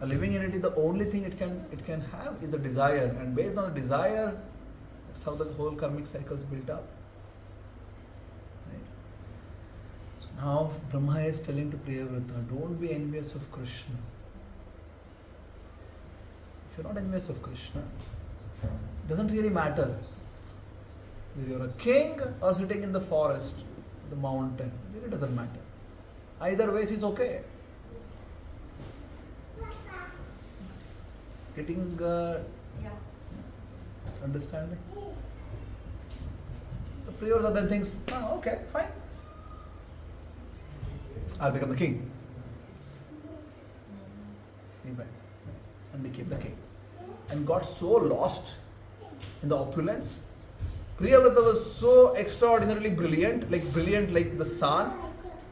A living entity, the only thing it can have is a desire, and based on a desire, that's how the whole karmic cycle is built up. Right? So now Brahma is telling to Priyavrata, don't be envious of Krishna. If you're not envious of Krishna, it doesn't really matter whether you're a king or sitting in the forest, the mountain. It really doesn't matter. Either ways is okay. Getting understanding? So Priyavrata then thinks, okay, fine. I'll become the king. He went and became the king. And got so lost in the opulence. Priyavrata was so extraordinarily brilliant like the sun.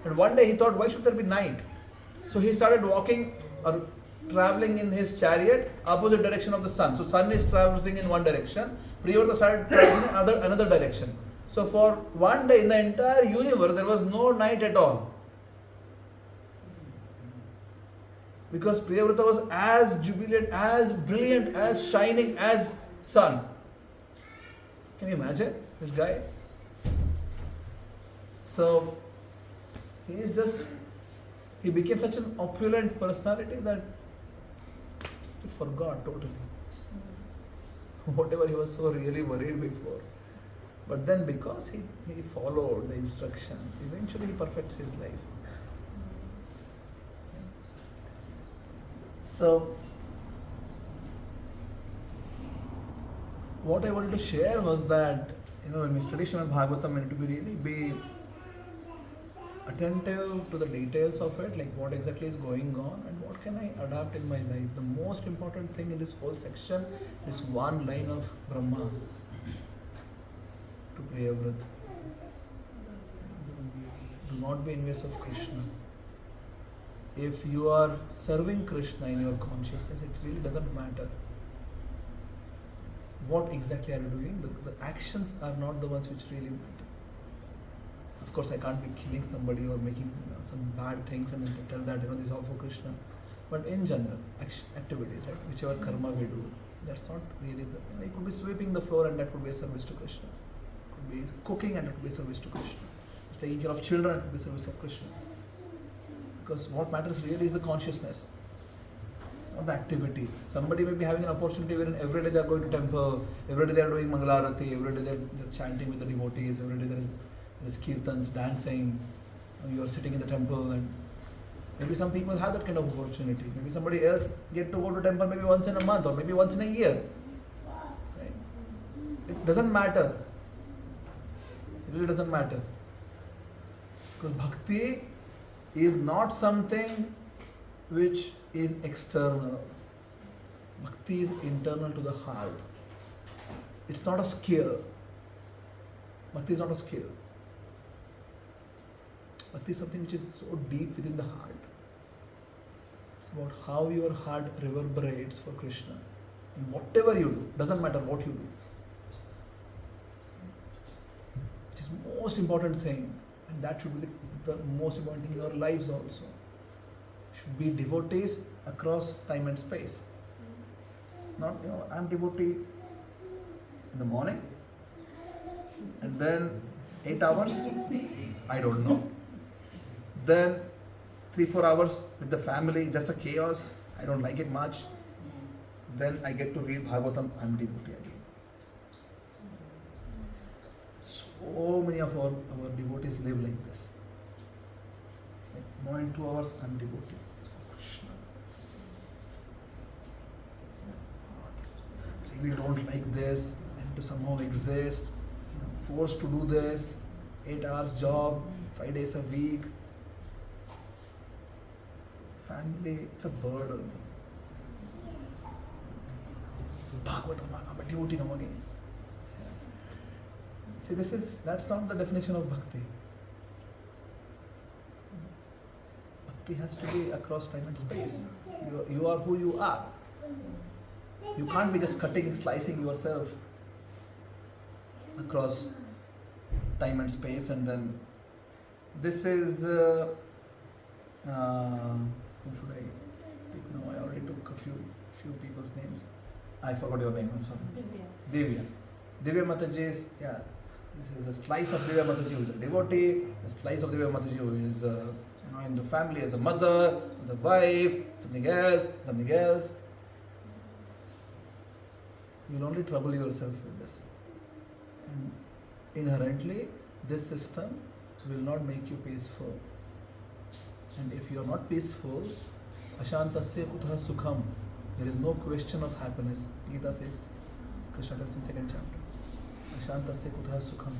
And one day he thought, why should there be night? So he started walking or traveling in his chariot opposite direction of the sun. So sun is traversing in one direction. Priyavrata started traversing in another direction. So for one day in the entire universe there was no night at all. Because Priyavrata was as jubilant, as brilliant, as shining as sun. Can you imagine this guy? So he he became such an opulent personality that he forgot totally whatever he was so really worried before. But then because he followed the instruction, eventually he perfects his life. So, what I wanted to share was that, when we study Srimad Bhagavatam, we need to really be attentive to the details of it, like what exactly is going on and what can I adapt in my life. The most important thing in this whole section is one line of Brahma to Priyavrata. Do not be envious of Krishna. If you are serving Krishna in your consciousness, it really doesn't matter what exactly are you doing. The actions are not the ones which really matter. Of course, I can't be killing somebody or making some bad things and then tell that this is all for Krishna. But in general, activities, right, whichever karma we do, that's not really it could be sweeping the floor and that could be a service to Krishna. It could be cooking and that could be a service to Krishna. Taking care of children and it could be service of Krishna. Because what matters really is the consciousness, not the activity. Somebody may be having an opportunity wherein every day they are going to temple, every day they are doing Mangalarati, every day they are chanting with the devotees, every day there is kirtans, dancing, you are sitting in the temple, and maybe some people have that kind of opportunity. Maybe somebody else get to go to temple maybe once in a month or maybe once in a year. Right? It doesn't matter. It really doesn't matter. Because bhakti is not something which is external. Bhakti is internal to the heart. It's not a skill. Bhakti is not a skill. Bhakti is something which is so deep within the heart. It's about how your heart reverberates for Krishna. And whatever you do, doesn't matter what you do. Which is the most important thing. And that should be the most important thing in our lives also. Should be devotees across time and space. Not, I'm devotee in the morning and then 8 hours, I don't know. Then 3-4 hours with the family, just a chaos, I don't like it much. Then I get to read Bhagavatam, I'm devotee again. So many of our devotees live like this. Like morning 2 hours, I'm devotee. It's for Krishna. Really don't like this, and to somehow exist, forced to do this, 8 hours job, 5 days a week. Family, it's a burden. Bhagavatam, I'm a devotee now again. See, that's not the definition of bhakti. Bhakti has to be across time and space. You are who you are. You can't be just slicing yourself across time and space, and then this is who should I take now? I already took a few people's names. I forgot your name, I'm sorry. Divya Mataji is, this is a slice of Divya Mataji who is a devotee, a slice of Divya Mataji who is in the family as a mother, the wife, something else. You'll only trouble yourself with this. And inherently, this system will not make you peaceful. And if you are not peaceful, ashantasya kutha sukham, there is no question of happiness. Gita says, Krishna tells in 2nd chapter, ashantasya kutha sukham.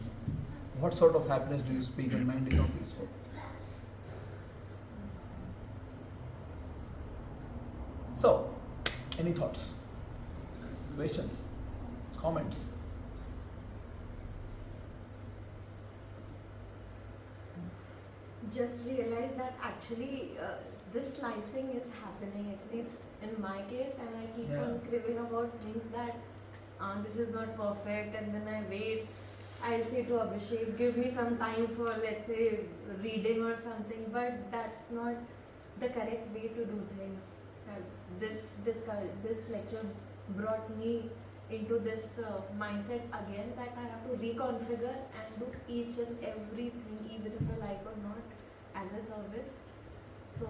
What sort of happiness do you speak when mind is not peaceful? So, any thoughts? Questions? Comments? Just realize that actually this slicing is happening, at least in my case, and I keep on cribbing about things that this is not perfect, and then I wait. I'll say to Abhishek, give me some time for, let's say, reading or something, but that's not the correct way to do things. This lecture brought me into this mindset again, that I have to reconfigure and do each and everything, even if I like or not, as a service. So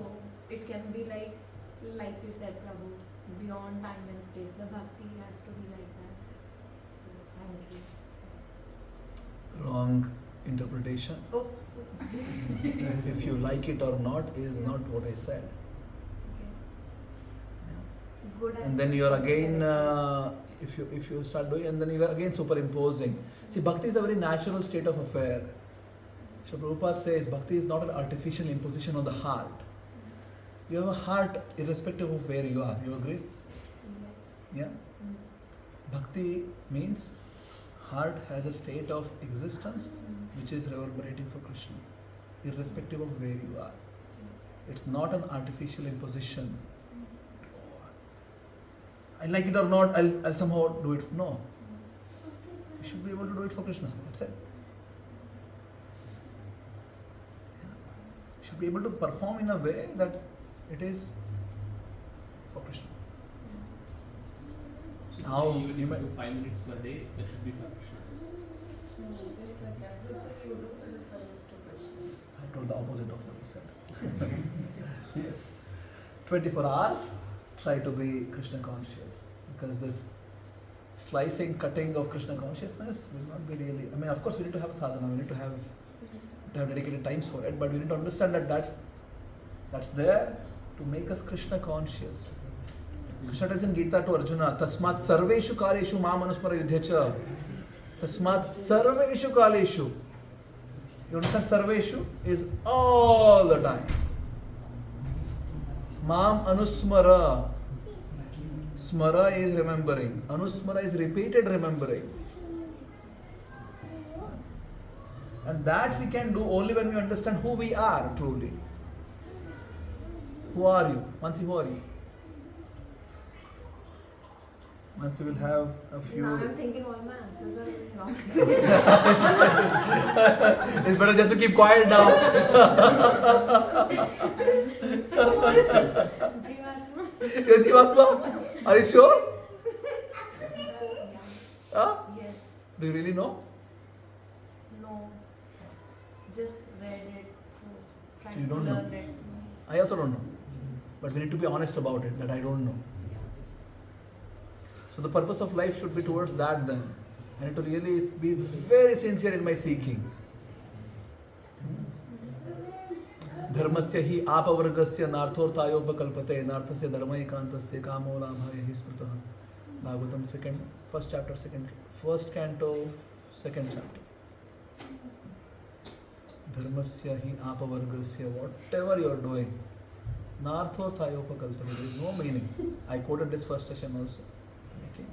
it can be like you said, Prabhu, beyond time and space. The bhakti has to be like that. So thank you. Wrong interpretation. Oops. If you like it or not is not what I said. Okay. Yeah. Good. And then you are again, if you start doing, and then you are again superimposing. See, bhakti is a very natural state of affair. So Prabhupada says bhakti is not an artificial imposition on the heart. You have a heart irrespective of where you are. You agree? Yes. Yeah. Bhakti means heart has a state of existence which is reverberating for Krishna, irrespective of where you are. It's not an artificial imposition. I like it or not, I'll somehow do it. No. You should be able to do it for Krishna. That's it. You should be able to perform in a way that it is for Krishna. Now, even if you you might- do 5 minutes per day, that should be for Krishna. It's like everything you do is a service to Krishna. I told the opposite of what you said. Yes. 24 hours, try to be Krishna conscious. Because this slicing, cutting of Krishna consciousness will not be really. I mean, of course, we need to have sadhana, we need to have dedicated times for it, but we need to understand that that's there to make us Krishna conscious. Krishna tells in Gita to Arjuna, Tasmat sarveshu kaleshu ma manusmara yudhyacha. Tasmat sarveshu kaleshu. You understand? Sarveshu is all the time. Mam anusmara. Smara is remembering. Anusmara is repeated remembering. And that we can do only when we understand who we are truly. Who are you? Mansi, who are you? Mansi will have a few. Now I'm thinking all my answers are wrong. It's better just to keep quiet now. Jivatma. Yes, Jivatma? Are you sure? Huh? Yes. Do you really know? No. Just read it. So trying So you to don't know? learn it. I also don't know. But we need to be honest about it, that I don't know. So the purpose of life should be towards that then. I need to really be very sincere in my seeking. Dharmasya hi apavargasya narthorthayopakalpate narthasya dharmaekantasya kamo labhaya hi smrtah. Bhagavatam first chapter, first canto, second chapter. Dharmasya hi apavargasya, whatever you are doing, narthorthayopakalpate, there is no meaning. I quoted this first session also. Okay.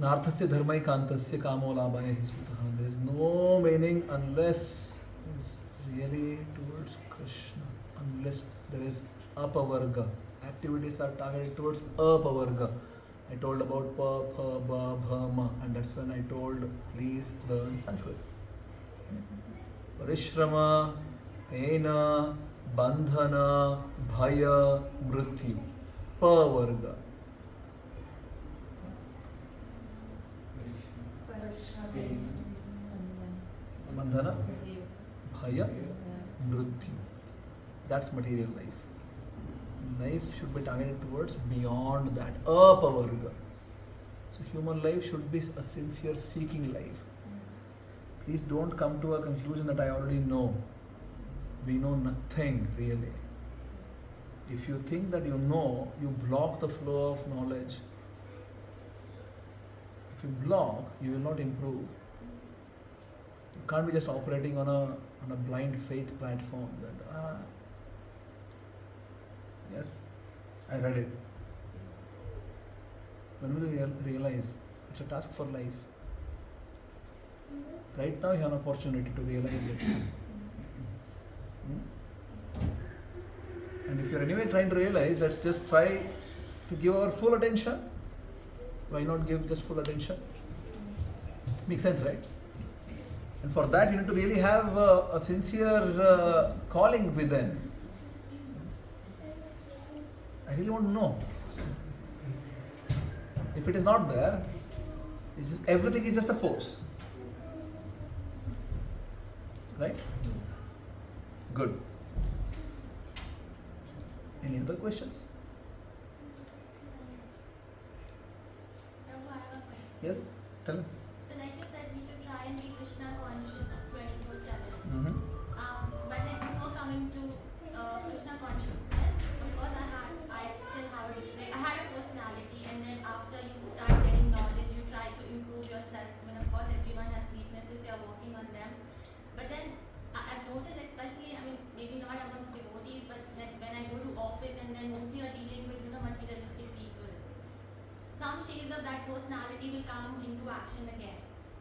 Narthasya dharmaikantasya kamo labhaya hi smrtah. There is no meaning unless it is really towards Krishna, unless there is apavarga. Activities are targeted towards apavarga. I told about pa, pha, ba, bha, ma, and that's when I told please learn Sanskrit. Parishrama, Vena, Bandhana, Bhaya, Mrityu. Pavarga. Bandhana, Bhaya, Mrityu. That's material life. Life should be targeted towards beyond that, apavarga. So human life should be a sincere seeking life. Please don't come to a conclusion that I already know. We know nothing really. If you think that you know, you block the flow of knowledge. If you block, you will not improve. You can't be just operating on a blind faith platform that yes, I read it. When will you realize it's a task for life? Right now you have an opportunity to realize it. And if you're anyway trying to realize, let's just try to give our full attention. Why not give just full attention? Makes sense, right? And for that you need to really have a sincere calling within. I really want to know. If it is not there, it's just, everything is just a force. Right? Good. Any other questions? Prabhu, I have a question. Yes? Tell me. So like you said, we should try and be Krishna conscious 24/7. Mm-hmm. But like before coming to Krishna consciousness, of course I still have I had a personality, and then after you start getting knowledge, you try to improve yourself. I mean, of course, everyone has weaknesses, you're working on them. But then I've noticed, especially, I mean, maybe not amongst devotees, but when I go to office and then mostly you're dealing with materialistic people, some shades of that personality will come into action again.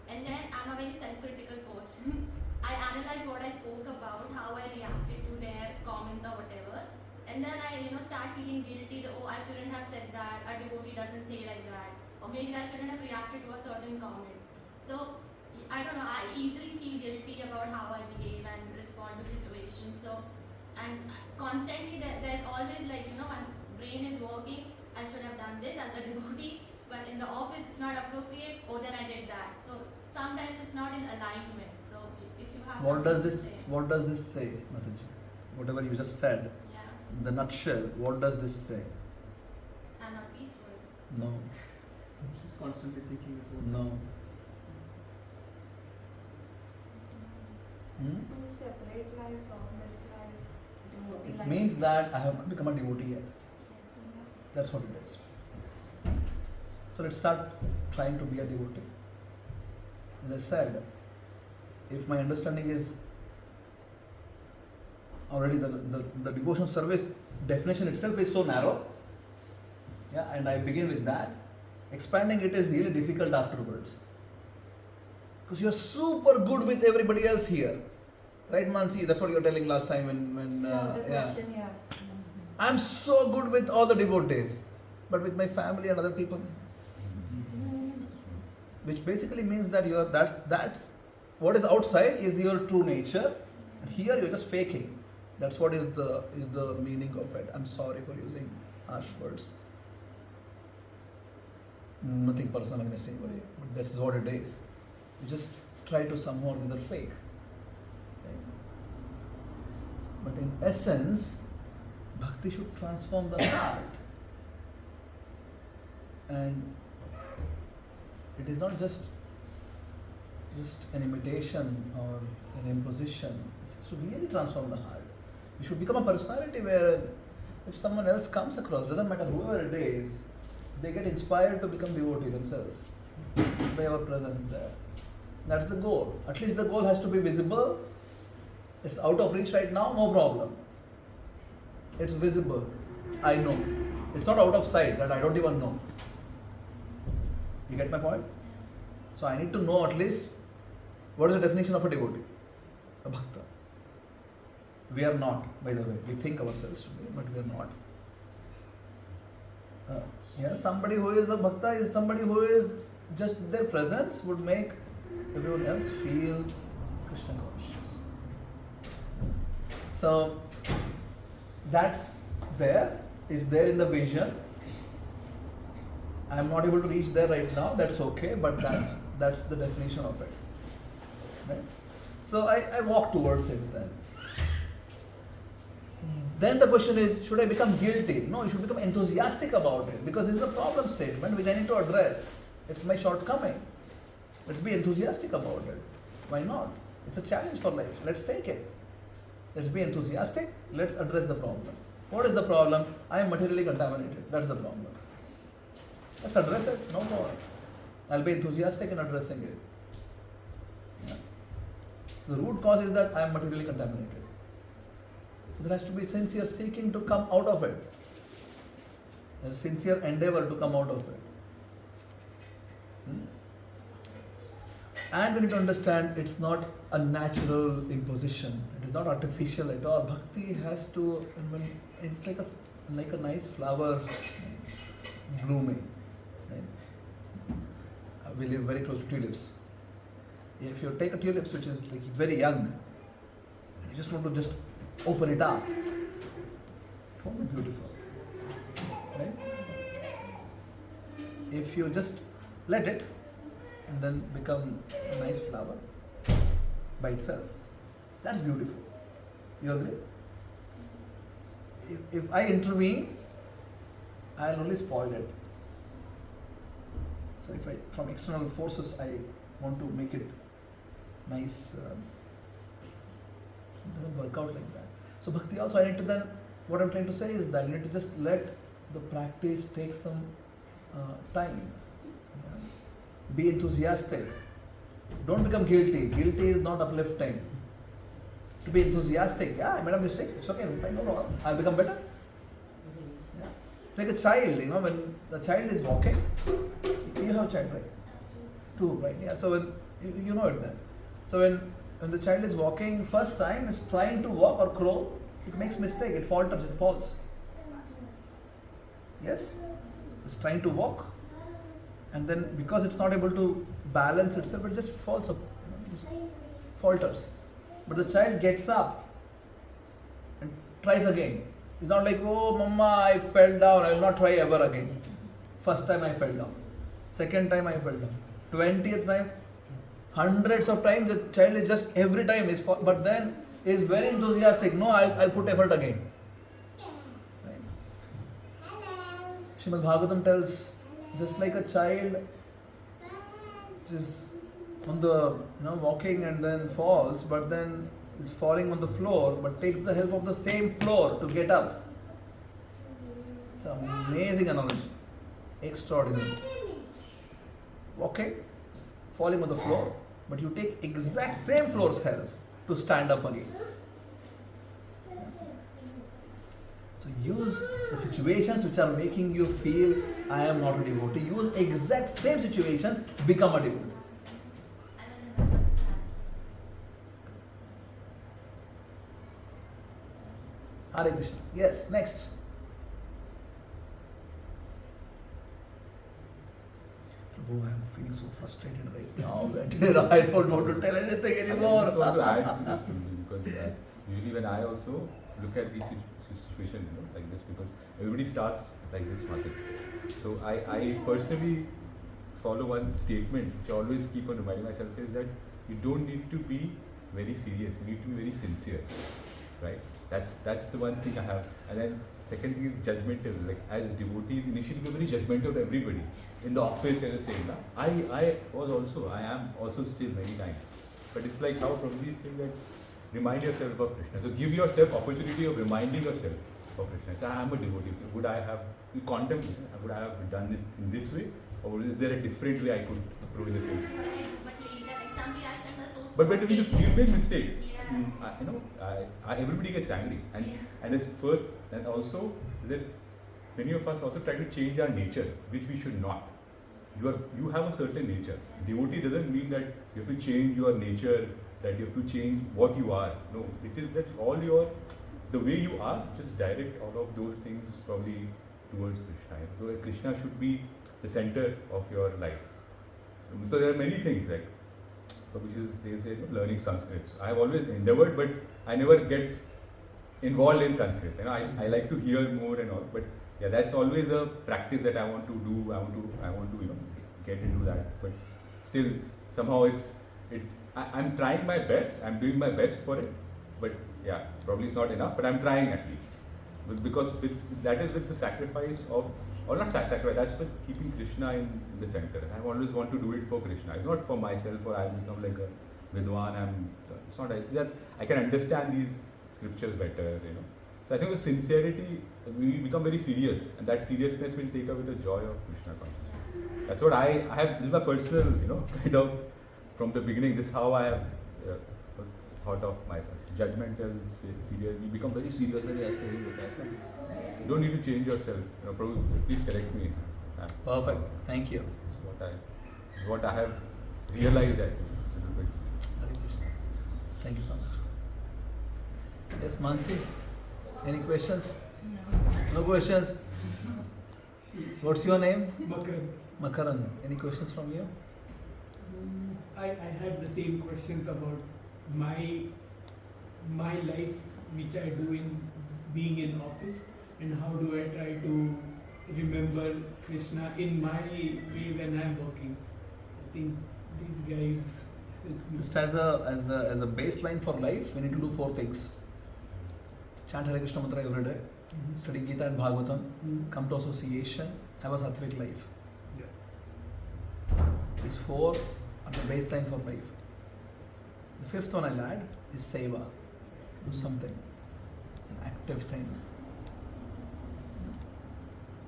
And then I'm a very self-critical person. I analyze what I spoke about, how I reacted to their comments or whatever. And then I, start feeling guilty that, oh, I shouldn't have said that, a devotee doesn't say like that. Or maybe I shouldn't have reacted to a certain comment. So, I don't know, I easily feel guilty about how I behave and respond to situations. So, and constantly there's always my brain is working, I should have done this as a devotee, but in the office it's not appropriate, oh then I did that. So sometimes it's not in alignment. So if you have What does something this to say. What does this say, Mataji? Whatever you just said, Yeah, in the nutshell, what does this say? I'm not peaceful. No, She's constantly thinking about no. Hmm? Two separate lives, office life, devotee It life. means that I have not become a devotee yet. That's what it is. So let's start trying to be a devotee. As I said, if my understanding is already the devotion service definition itself is so narrow, yeah, and I begin with that, expanding it is really difficult afterwards. Because you're super good with everybody else here. Right, Mansi? That's what you were telling last time when The question, yeah. I'm so good with all the devotees, but with my family and other people, which basically means that that's what is outside is your true nature. Here you're just faking. That's what is the meaning of it. I'm sorry for using harsh words. Nothing personal against anybody, but this is what it is. You just try to somehow or other fake. Right? But in essence, Bhakti should transform the heart. And it is not just an imitation or an imposition. It should really transform the heart. You should become a personality where if someone else comes across, doesn't matter whoever it is, they get inspired to become devotee themselves by our presence there. That's the goal. At least the goal has to be visible. It's out of reach right now, no problem. It's visible. I know. It's not out of sight that I don't even know. You get my point? So I need to know at least what is the definition of a devotee, a bhakta. We are not, by the way. We think ourselves to be, but we are not. Somebody who is a bhakta is somebody who is just their presence would make everyone else feel Krishna conscious. So that's is there in the vision. I am not able to reach there right now, that's okay, but that's the definition of it. Right? So I walk towards it then. Then the question is, should I become guilty? No, you should become enthusiastic about it, because this is a problem statement which I need to address. It's my shortcoming. Let's be enthusiastic about it. Why not? It's a challenge for life. Let's take it. Let's be enthusiastic. Let's address the problem. What is the problem? I am materially contaminated. That's the problem. Let's address it. No more. I'll be enthusiastic in addressing it. Yeah. The root cause is that I am materially contaminated. There has to be sincere seeking to come out of it. A sincere endeavor to come out of it. And we need to understand it's not a natural imposition. It is not artificial at all. Bhakti has to, it's like a nice flower blooming. Right? We live very close to tulips. If you take a tulips which is like very young, and you just want to just open it up, it won't be beautiful. Right? If you just let it and then become a nice flower by itself, that's beautiful. You agree? if I intervene, I'll only spoil it. So if I, from external forces, I want to make it nice, it doesn't work out like that. So bhakti also, I need to then, what I'm trying to say is that you need to just let the practice take some time. Yeah. Be enthusiastic. Don't become guilty. Guilty is not uplifting. To be enthusiastic, yeah, I made a mistake, it's okay, fine, no problem, I'll become better. Yeah. Like a child, when the child is walking, you have a child, right? Two, right? Yeah, so when, you know it then. So when the child is walking first time, is trying to walk or crawl, it makes mistake, it falters, it falls. Yes? It's trying to walk, and then because it's not able to balance itself, it just falls up, just falters. But the child gets up and tries again. It's not like, oh mama, I fell down, I will not try ever again. First time I fell down. Second time I fell down. 20th time, hundreds of times the child is just every time is but then is very enthusiastic. No, I'll put effort again. Right? Srimad Bhagavatam tells, just like a child is on the walking and then falls, but then is falling on the floor, but takes the help of the same floor to get up. It's an amazing analogy, extraordinary. Walking, falling on the floor, but you take exact same floor's help to stand up again. So use the situations which are making you feel I am not a devotee. Use exact same situations, become a devotee. I will remember this last. Hare Krishna. Yes, next. Prabhu, I am feeling so frustrated right now that I don't want to tell anything anymore. I just want to add to this because usually when I also look at these situations like this, because everybody starts like this, Matik. So I personally follow one statement which I always keep on reminding myself is that you don't need to be very serious, you need to be very sincere, right? That's the one thing I have. And then second thing is judgmental. Like as devotees, initially we're very judgmental of everybody. In the office, you're the same. I am also still many times. But it's like how Prabhuji said that remind yourself of Krishna. So give yourself opportunity of reminding yourself of Krishna. So I am a devotee. Would I have, you contemplate, would I have done it in this way? Or is there a different way I could approach the same? But later, like some reactions are so But when you make mistakes, Yeah. everybody gets angry, and it's first, and also that many of us also try to change our nature, which we should not. You have a certain nature. Devotee doesn't mean that you have to change your nature, that you have to change what you are. No, it is that the way you are, just direct all of those things probably towards Krishna. So Krishna should be the center of your life. So there are many things like, which is they say learning Sanskrit. So I have always endeavored, but I never get involved in Sanskrit. I like to hear more and all, but yeah, that's always a practice that I want to do. I want to get into that, but still somehow I'm trying my best. I'm doing my best for it, but yeah, probably it's not enough. But I'm trying at least, because that is with the sacrifice of. Or not sacrifice, that's with keeping Krishna in the center. I always want to do it for Krishna. It's not for myself or I'll become like a Vidwan. It's not. It's that I can understand these scriptures better, So I think with sincerity, we become very serious, and that seriousness will take away the joy of Krishna consciousness. That's what I have. This is my personal, kind of from the beginning. This is how I have thought of myself. Judgmental, serious. We become very serious. You don't need to change yourself. Prabhu, please correct me. Perfect. Thank you. It's what I have realized actually a little bit. Hare Krishna. Thank you so much. Yes, Mansi. Any questions? No questions? What's your name? Makaran. Makaran. Any questions from you? I had the same questions about my life, which I do in being in office, and how do I try to remember Krishna in my way when I'm working. I think these guys help me. Just as a baseline for life, we need to do 4 things. chant Hare Krishna mantra every day, study Gita and Bhagavatam, come to association, have a sattvic life. These 4 are the baseline for life. The 5th one I'll add is seva. Do something. It's an active thing.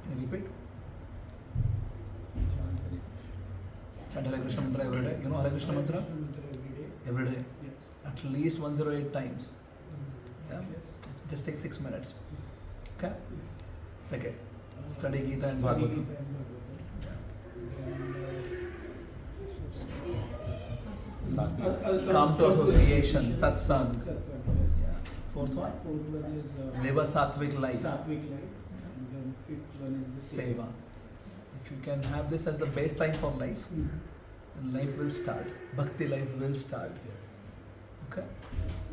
Can you repeat? Chant Hare Krishna mantra every day. You know Hare Krishna mantra? Every day. Yes. At least 108 times. Yeah? Just take 6 minutes. Okay? Second, study Gita and Bhagavatam. Come to association, satsang. Yeah. 4th one? 4th one is Live a sattvic life. Sattvic life. And then 5th one is the Seva. If you can have this as the baseline for life, then life will start. Bhakti life will start. Okay?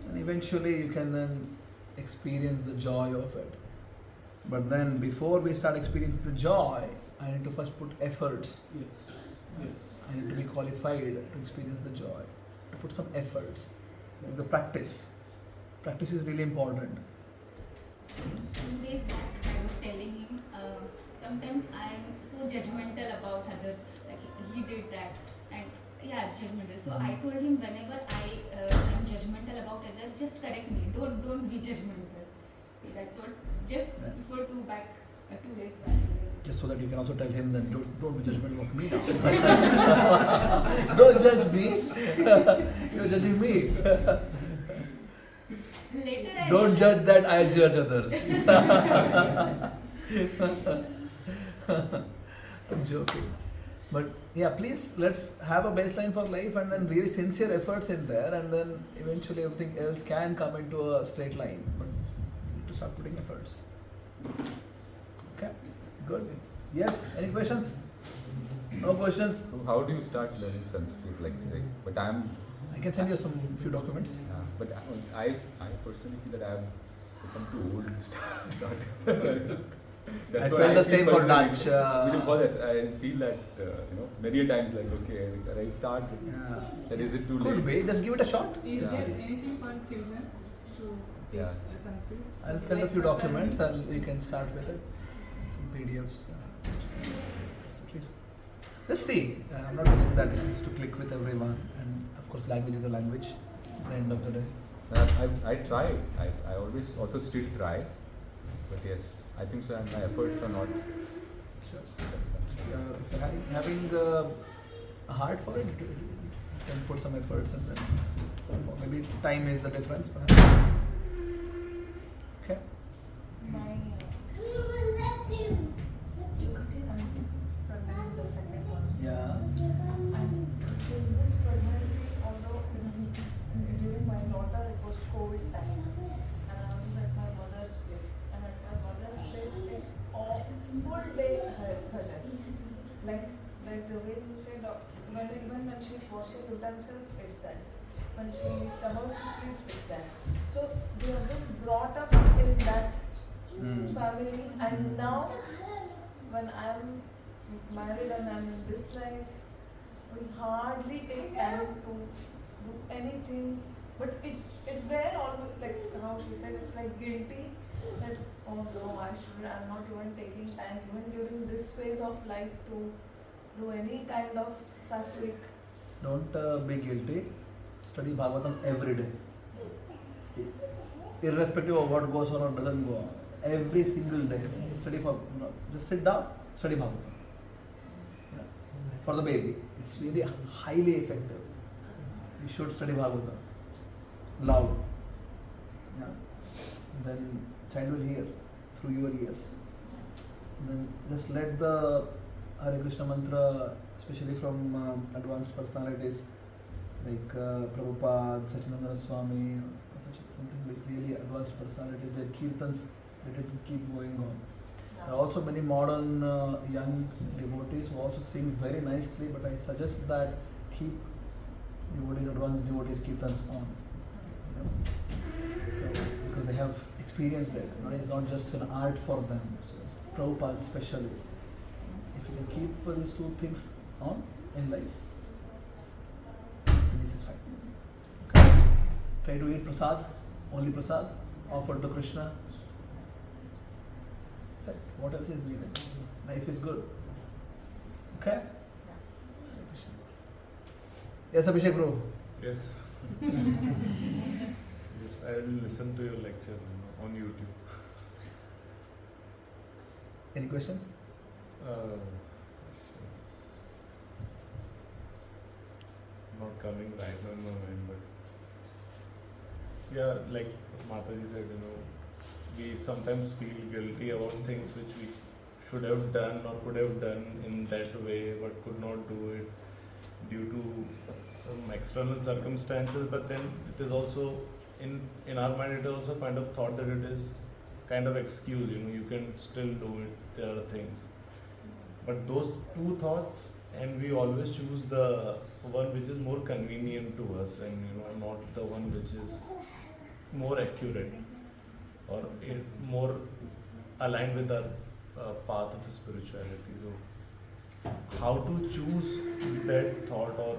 And eventually you can then experience the joy of it. But then before we start experiencing the joy, I need to first put efforts. Yes. Yes. I need to be qualified to experience the joy. To put some efforts. Like the practice. Practice is really important. 2 days back, I was telling him, sometimes I'm so judgmental about others. Like he did that, and yeah, judgmental. So I told him whenever I am judgmental about others, just correct me. Don't be judgmental. So that's what. Just before 2 days back. Just so that you can also tell him that don't be judgmental of me now. Don't judge me. You're judging me. Later I Don't judge that I judge others. I'm joking. But yeah, please let's have a baseline for life and then really sincere efforts in there, and then eventually everything else can come into a straight line. But you need to start putting efforts. Okay, good. Yes, any questions? No questions? So how do you start learning Sanskrit? But I can send you some few documents. but I personally feel that I have become too old to start. I felt the same for Dutch. I feel that many a times okay, I start. Yeah. Then is it too Could late? be. Just give it a shot. Is Yeah. there anything for children to teach Yeah. Sanskrit? I'll send a few documents and you can start with it. Some PDFs. At least. Let's see. I'm not telling that it needs to click with everyone, and of course, language is a language. At the end of the day. I try. I always also still try. But yes, I think so. And my efforts are not. Sure. If you're having a heart for it, you can put some efforts and then maybe time is the difference. Perhaps. Okay. Pregnant the second one. Yeah. And in this pregnancy, although during my daughter it was COVID time, and I was at my mother's place, and at my mother's place it's all full day bhajan. Like the way you said, even when she's washing utensils, it's that. When she's about to sleep, it's that. So they have been brought up in that family, and now when I'm married and I'm in this life, we hardly take time to do anything. But it's there always, like how she said, it's like guilty that oh no, I'm not even taking time even during this phase of life to do any kind of sattvic. Don't be guilty. Study Bhagavatam every day. Irrespective of what goes on or doesn't go on. Every single day. Study just sit down, study Bhagavatam. Yeah. For the baby. It's really highly effective. You should study Bhagavatam. Loud. Yeah. Then child will hear through your ears. And then just let the Hare Krishna mantra, especially from advanced personalities like Prabhupada, Sachinandana Swami, or something like really advanced personalities, their kirtans, let it keep going on. There are also many modern young devotees who also sing very nicely, but I suggest that keep advanced devotees kirtans on. So, because they have experienced it, it's not just an art for them. So, Prabhupada especially. If you can keep these two things on in life, then this is fine. Okay. Try to eat prasad, only prasad. offered to Krishna. So what else is needed? Life is good. Okay? Yes, Abhishek bro. Yes. Yes, I will listen to your lecture on YouTube. Any questions? Not coming right now in my mind, but yeah, like Mataji said, we sometimes feel guilty about things which we should have done or could have done in that way, but could not do it due to some external circumstances. But then it is also in our mind, it is also kind of thought that it is kind of excuse. You can still do it. There are things, but those two thoughts, and we always choose the one which is more convenient to us, and not the one which is more accurate or more aligned with our path of spirituality. So how to choose that thought, or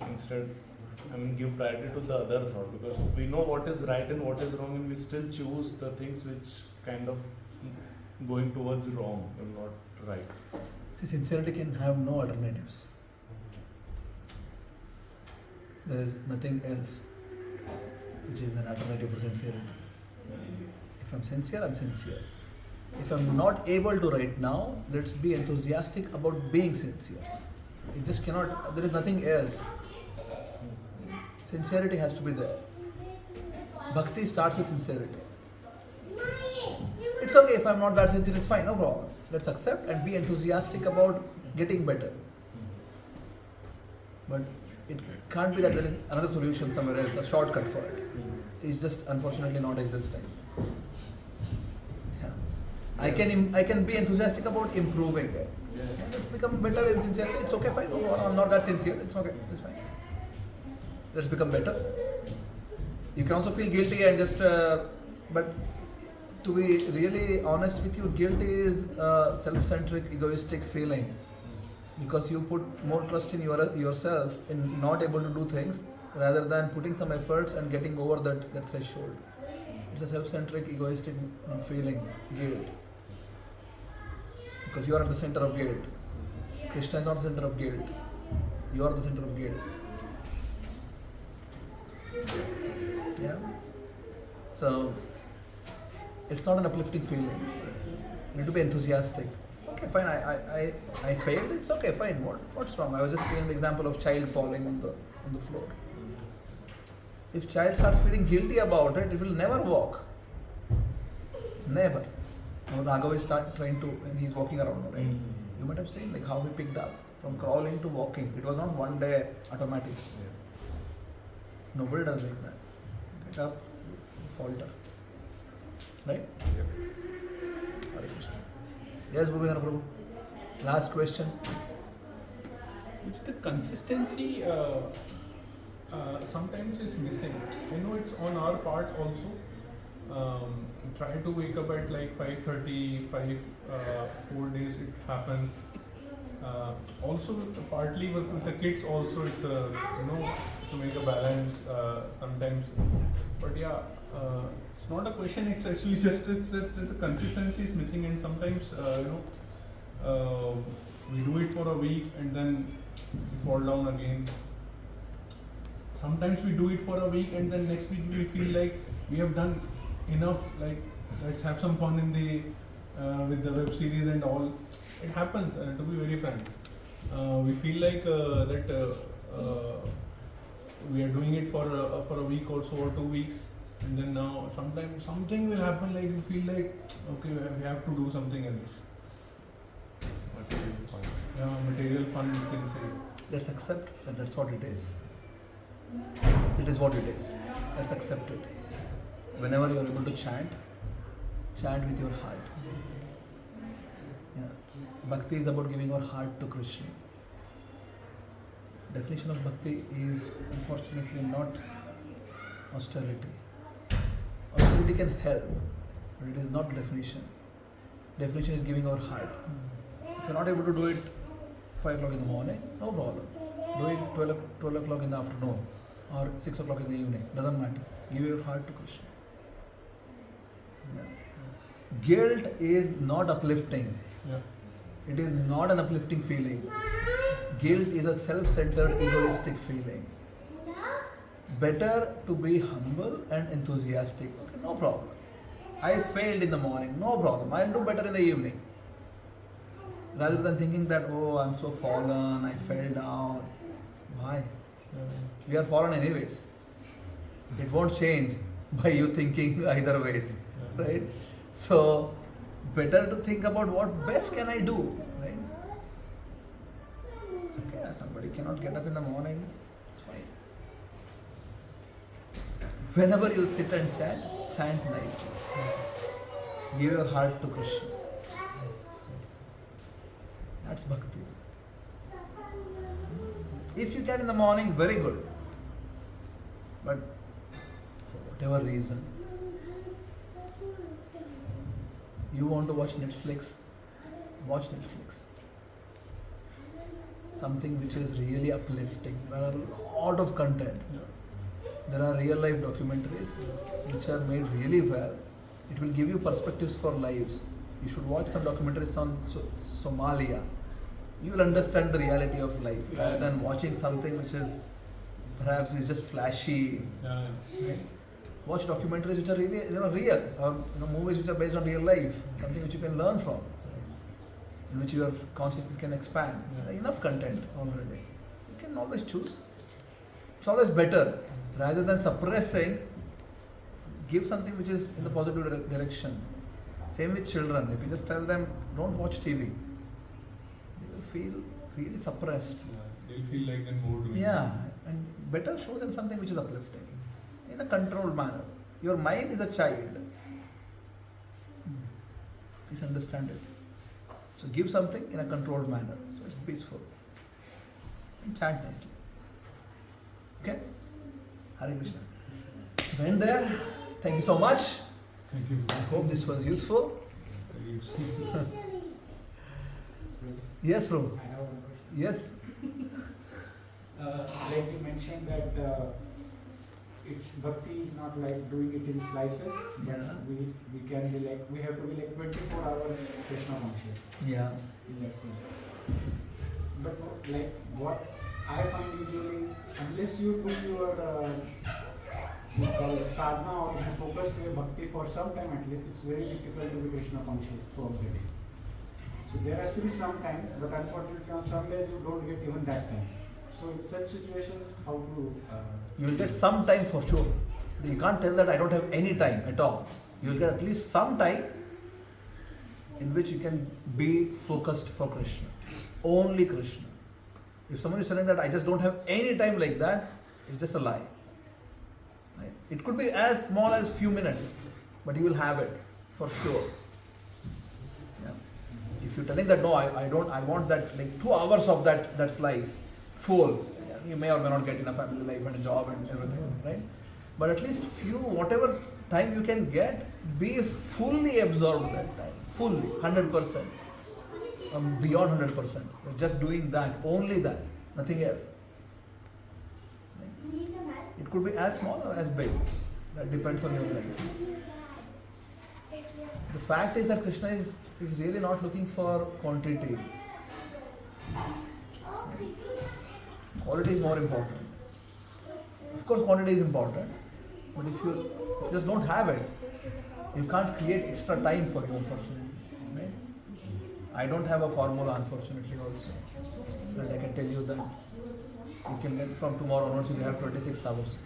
instead give priority to the other thought, because we know what is right and what is wrong, and we still choose the things which kind of going towards wrong and not right. See, sincerity can have no alternatives. There is nothing else which is an alternative for sincerity. If I'm sincere, I'm sincere. If I'm not able to right now, let's be enthusiastic about being sincere. It just cannot, there is nothing else. Sincerity has to be there. Bhakti starts with sincerity. It's okay if I'm not that sincere, it's fine, no problem. Let's accept and be enthusiastic about getting better. But it can't be that there is another solution somewhere else, a shortcut for it. It's just unfortunately not existing. Yeah. I can be enthusiastic about improving it. Let's become better in sincerity. It's okay, fine. No, I'm not that sincere. It's okay. It's fine. Let's become better. You can also feel guilty and just, but to be really honest with you, guilt is a self-centric, egoistic feeling, because you put more trust in yourself in not able to do things rather than putting some efforts and getting over that threshold. It's a self-centric, egoistic feeling, guilt. Because you are at the center of guilt. Krishna is not the center of guilt. You are the center of guilt. Yeah? So, it's not an uplifting feeling. You need to be enthusiastic. Okay, fine, I failed, it's okay, fine. What's wrong? I was just giving the example of child falling on the floor. If child starts feeling guilty about it, it will never walk. Never. Now Raghav is trying to, and he's walking around, right? You might have seen like how he picked up from crawling to walking. It was not one day automatic. Yeah. Nobody does like that. Get up, falter. Right? Yep. Hare Krishna. Yes, Bhuvihara Prabhu. Last question. Which the consistency sometimes is missing. I know it's on our part also. Try to wake up at like 5:30, 4 days it happens. Also partly with the kids also, it's to make a balance sometimes. But yeah, it's not a question. It's actually just that the consistency is missing, and sometimes we do it for a week and then we fall down again. Sometimes we do it for a week and then next week we feel like we have done enough. Like let's have some fun in the with the web series and all. It happens. To be very frank, we feel like that we are doing it for a week or so or 2 weeks, and then now sometimes something will happen. Like you feel like okay, we have to do something else. Material fun. Yeah, material fun, you can say. Let's accept that that's what it is. It is what it is. Let's accept it. Whenever you are able to chant with your heart. Yeah. Bhakti is about giving our heart to Krishna. Definition of bhakti is unfortunately not austerity. Austerity can help, but it is not the definition. Definition is giving our heart. If you're not able to do it 5 o'clock in the morning, no problem. Do it 12 o'clock in the afternoon or 6 o'clock in the evening. Doesn't matter. Give your heart to Krishna. Guilt is not uplifting. Yeah. It is not an uplifting feeling. Guilt is a self-centered, egoistic feeling. Better to be humble and enthusiastic. Okay, no problem. I failed in the morning, no problem. I'll do better in the evening. Rather than thinking that, oh, I'm so fallen, I fell down. Why? We are fallen anyways. It won't change by you thinking either ways, right? So, better to think about what best can I do, right? It's okay, somebody cannot get up in the morning, it's fine. Whenever you sit and chant, chant nicely. Give your heart to Krishna. That's Bhakti. If you can in the morning, very good. But for whatever reason, you want to watch Netflix, watch Netflix. Something which is really uplifting. There are a lot of content. There are real life documentaries which are made really well. It will give you perspectives for lives. You should watch some documentaries on Somalia. You will understand the reality of life rather than watching something which is perhaps is just flashy. Right? Watch documentaries which are really real, or movies which are based on real life, something which you can learn from, in which your consciousness can expand. Enough content already. You can always choose. It's always better rather than suppressing. Give something which is in the positive direction. Same with children. If you just tell them, don't watch TV, they will feel really suppressed. They'll feel like they're more doing. Yeah, and better show them something which is uplifting in a controlled manner. Your mind is a child. Please understand it. So give something in a controlled manner. So it's peaceful. And chant nicely. Okay? Hare Krishna. So end there. Thank you so much. Thank you. I hope this was useful. Yes, Prabhu. I have one question. Yes. Like you mentioned that it's bhakti is not like doing it in slices, but Yeah. we can be like, we have to be like 24 hours Krishna conscious Yeah. in that sense. But like what I find usually is unless you do your sadhana or focused bhakti for some time at least, it's very difficult to be Krishna conscious throughout the day. So there has to be some time, but unfortunately on some days you don't get even that time. So in such situations, how to... You will get some time for sure. You can't tell that I don't have any time at all. You will get at least some time in which you can be focused for Krishna. Only Krishna. If someone is telling that I just don't have any time like that, it's just a lie. Right? It could be as small as few minutes, but you will have it for sure. Yeah. If you're telling that no, I don't, I want that like 2 hours of that slice full. You may or may not get enough family life and a job and everything, right? But at least few, whatever time you can get, be fully absorbed that time, fully, 100%, beyond 100%. You're just doing that, only that, nothing else. Right? It could be as small or as big. That depends on your life. The fact is that Krishna is really not looking for quantity. Quality is more important. Of course, quantity is important, but if you just don't have it, you can't create extra time for you, unfortunately. Right? I don't have a formula, unfortunately, also. But I can tell you that you can get from tomorrow onwards, you have 26 hours.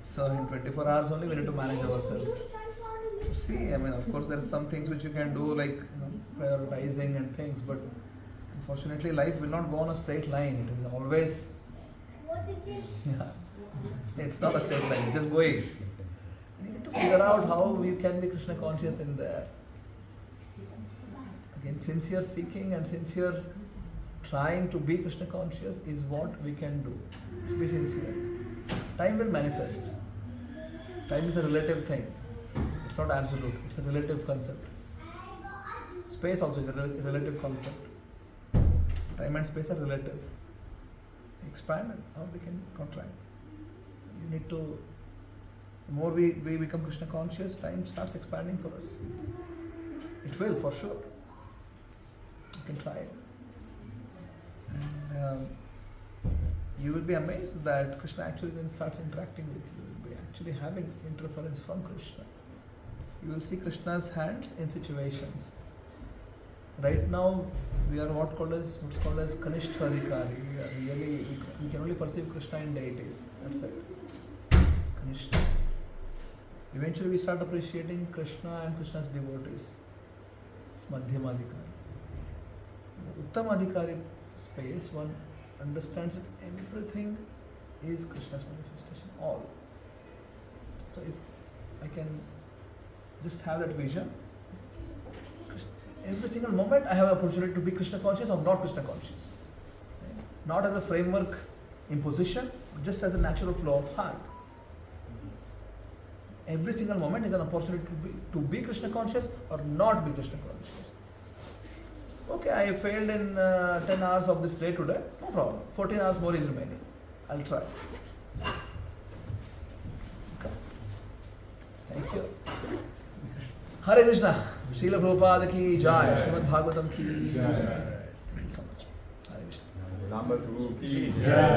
So in 24 hours only, we need to manage ourselves. See, I mean, of course, there are some things which you can do, like prioritizing and things, but unfortunately, life will not go on a straight line. It is always, it's not a straight line. It's just going. You need to figure out how we can be Krishna conscious in there. Again, sincere seeking and sincere trying to be Krishna conscious is what we can do. Just be sincere. Time will manifest. Time is a relative thing. It's not absolute. It's a relative concept. Space also is a relative concept. Time and space are relative. Expand and how they can contract. You need to The more we become Krishna conscious, time starts expanding for us. It will, for sure. You can try it. And you will be amazed that Krishna actually then starts interacting with you. You will be actually having interference from Krishna. You will see Krishna's hands in situations. Right now, we are what's called as Kanishta Adhikari. We can only perceive Krishna in deities. That's it. Kanishta. Eventually, we start appreciating Krishna and Krishna's devotees. It's Madhyama Adhikari. The Uttama Adhikari space, one understands that everything is Krishna's manifestation. All. So, if I can just have that vision, every single moment I have an opportunity to be Krishna conscious or not Krishna conscious. Right? Not as a framework imposition, just as a natural flow of heart. Every single moment is an opportunity to be Krishna conscious or not be Krishna conscious. Okay, I failed in 10 hours of this day today, no problem. 14 hours more is remaining. I'll try. Okay. Thank you. Hare Krishna. Srila Prabhupada ki jai. Srimad Bhagavatam ki jai. Thank you so much. Hare Krishna. Nilambar ki jai.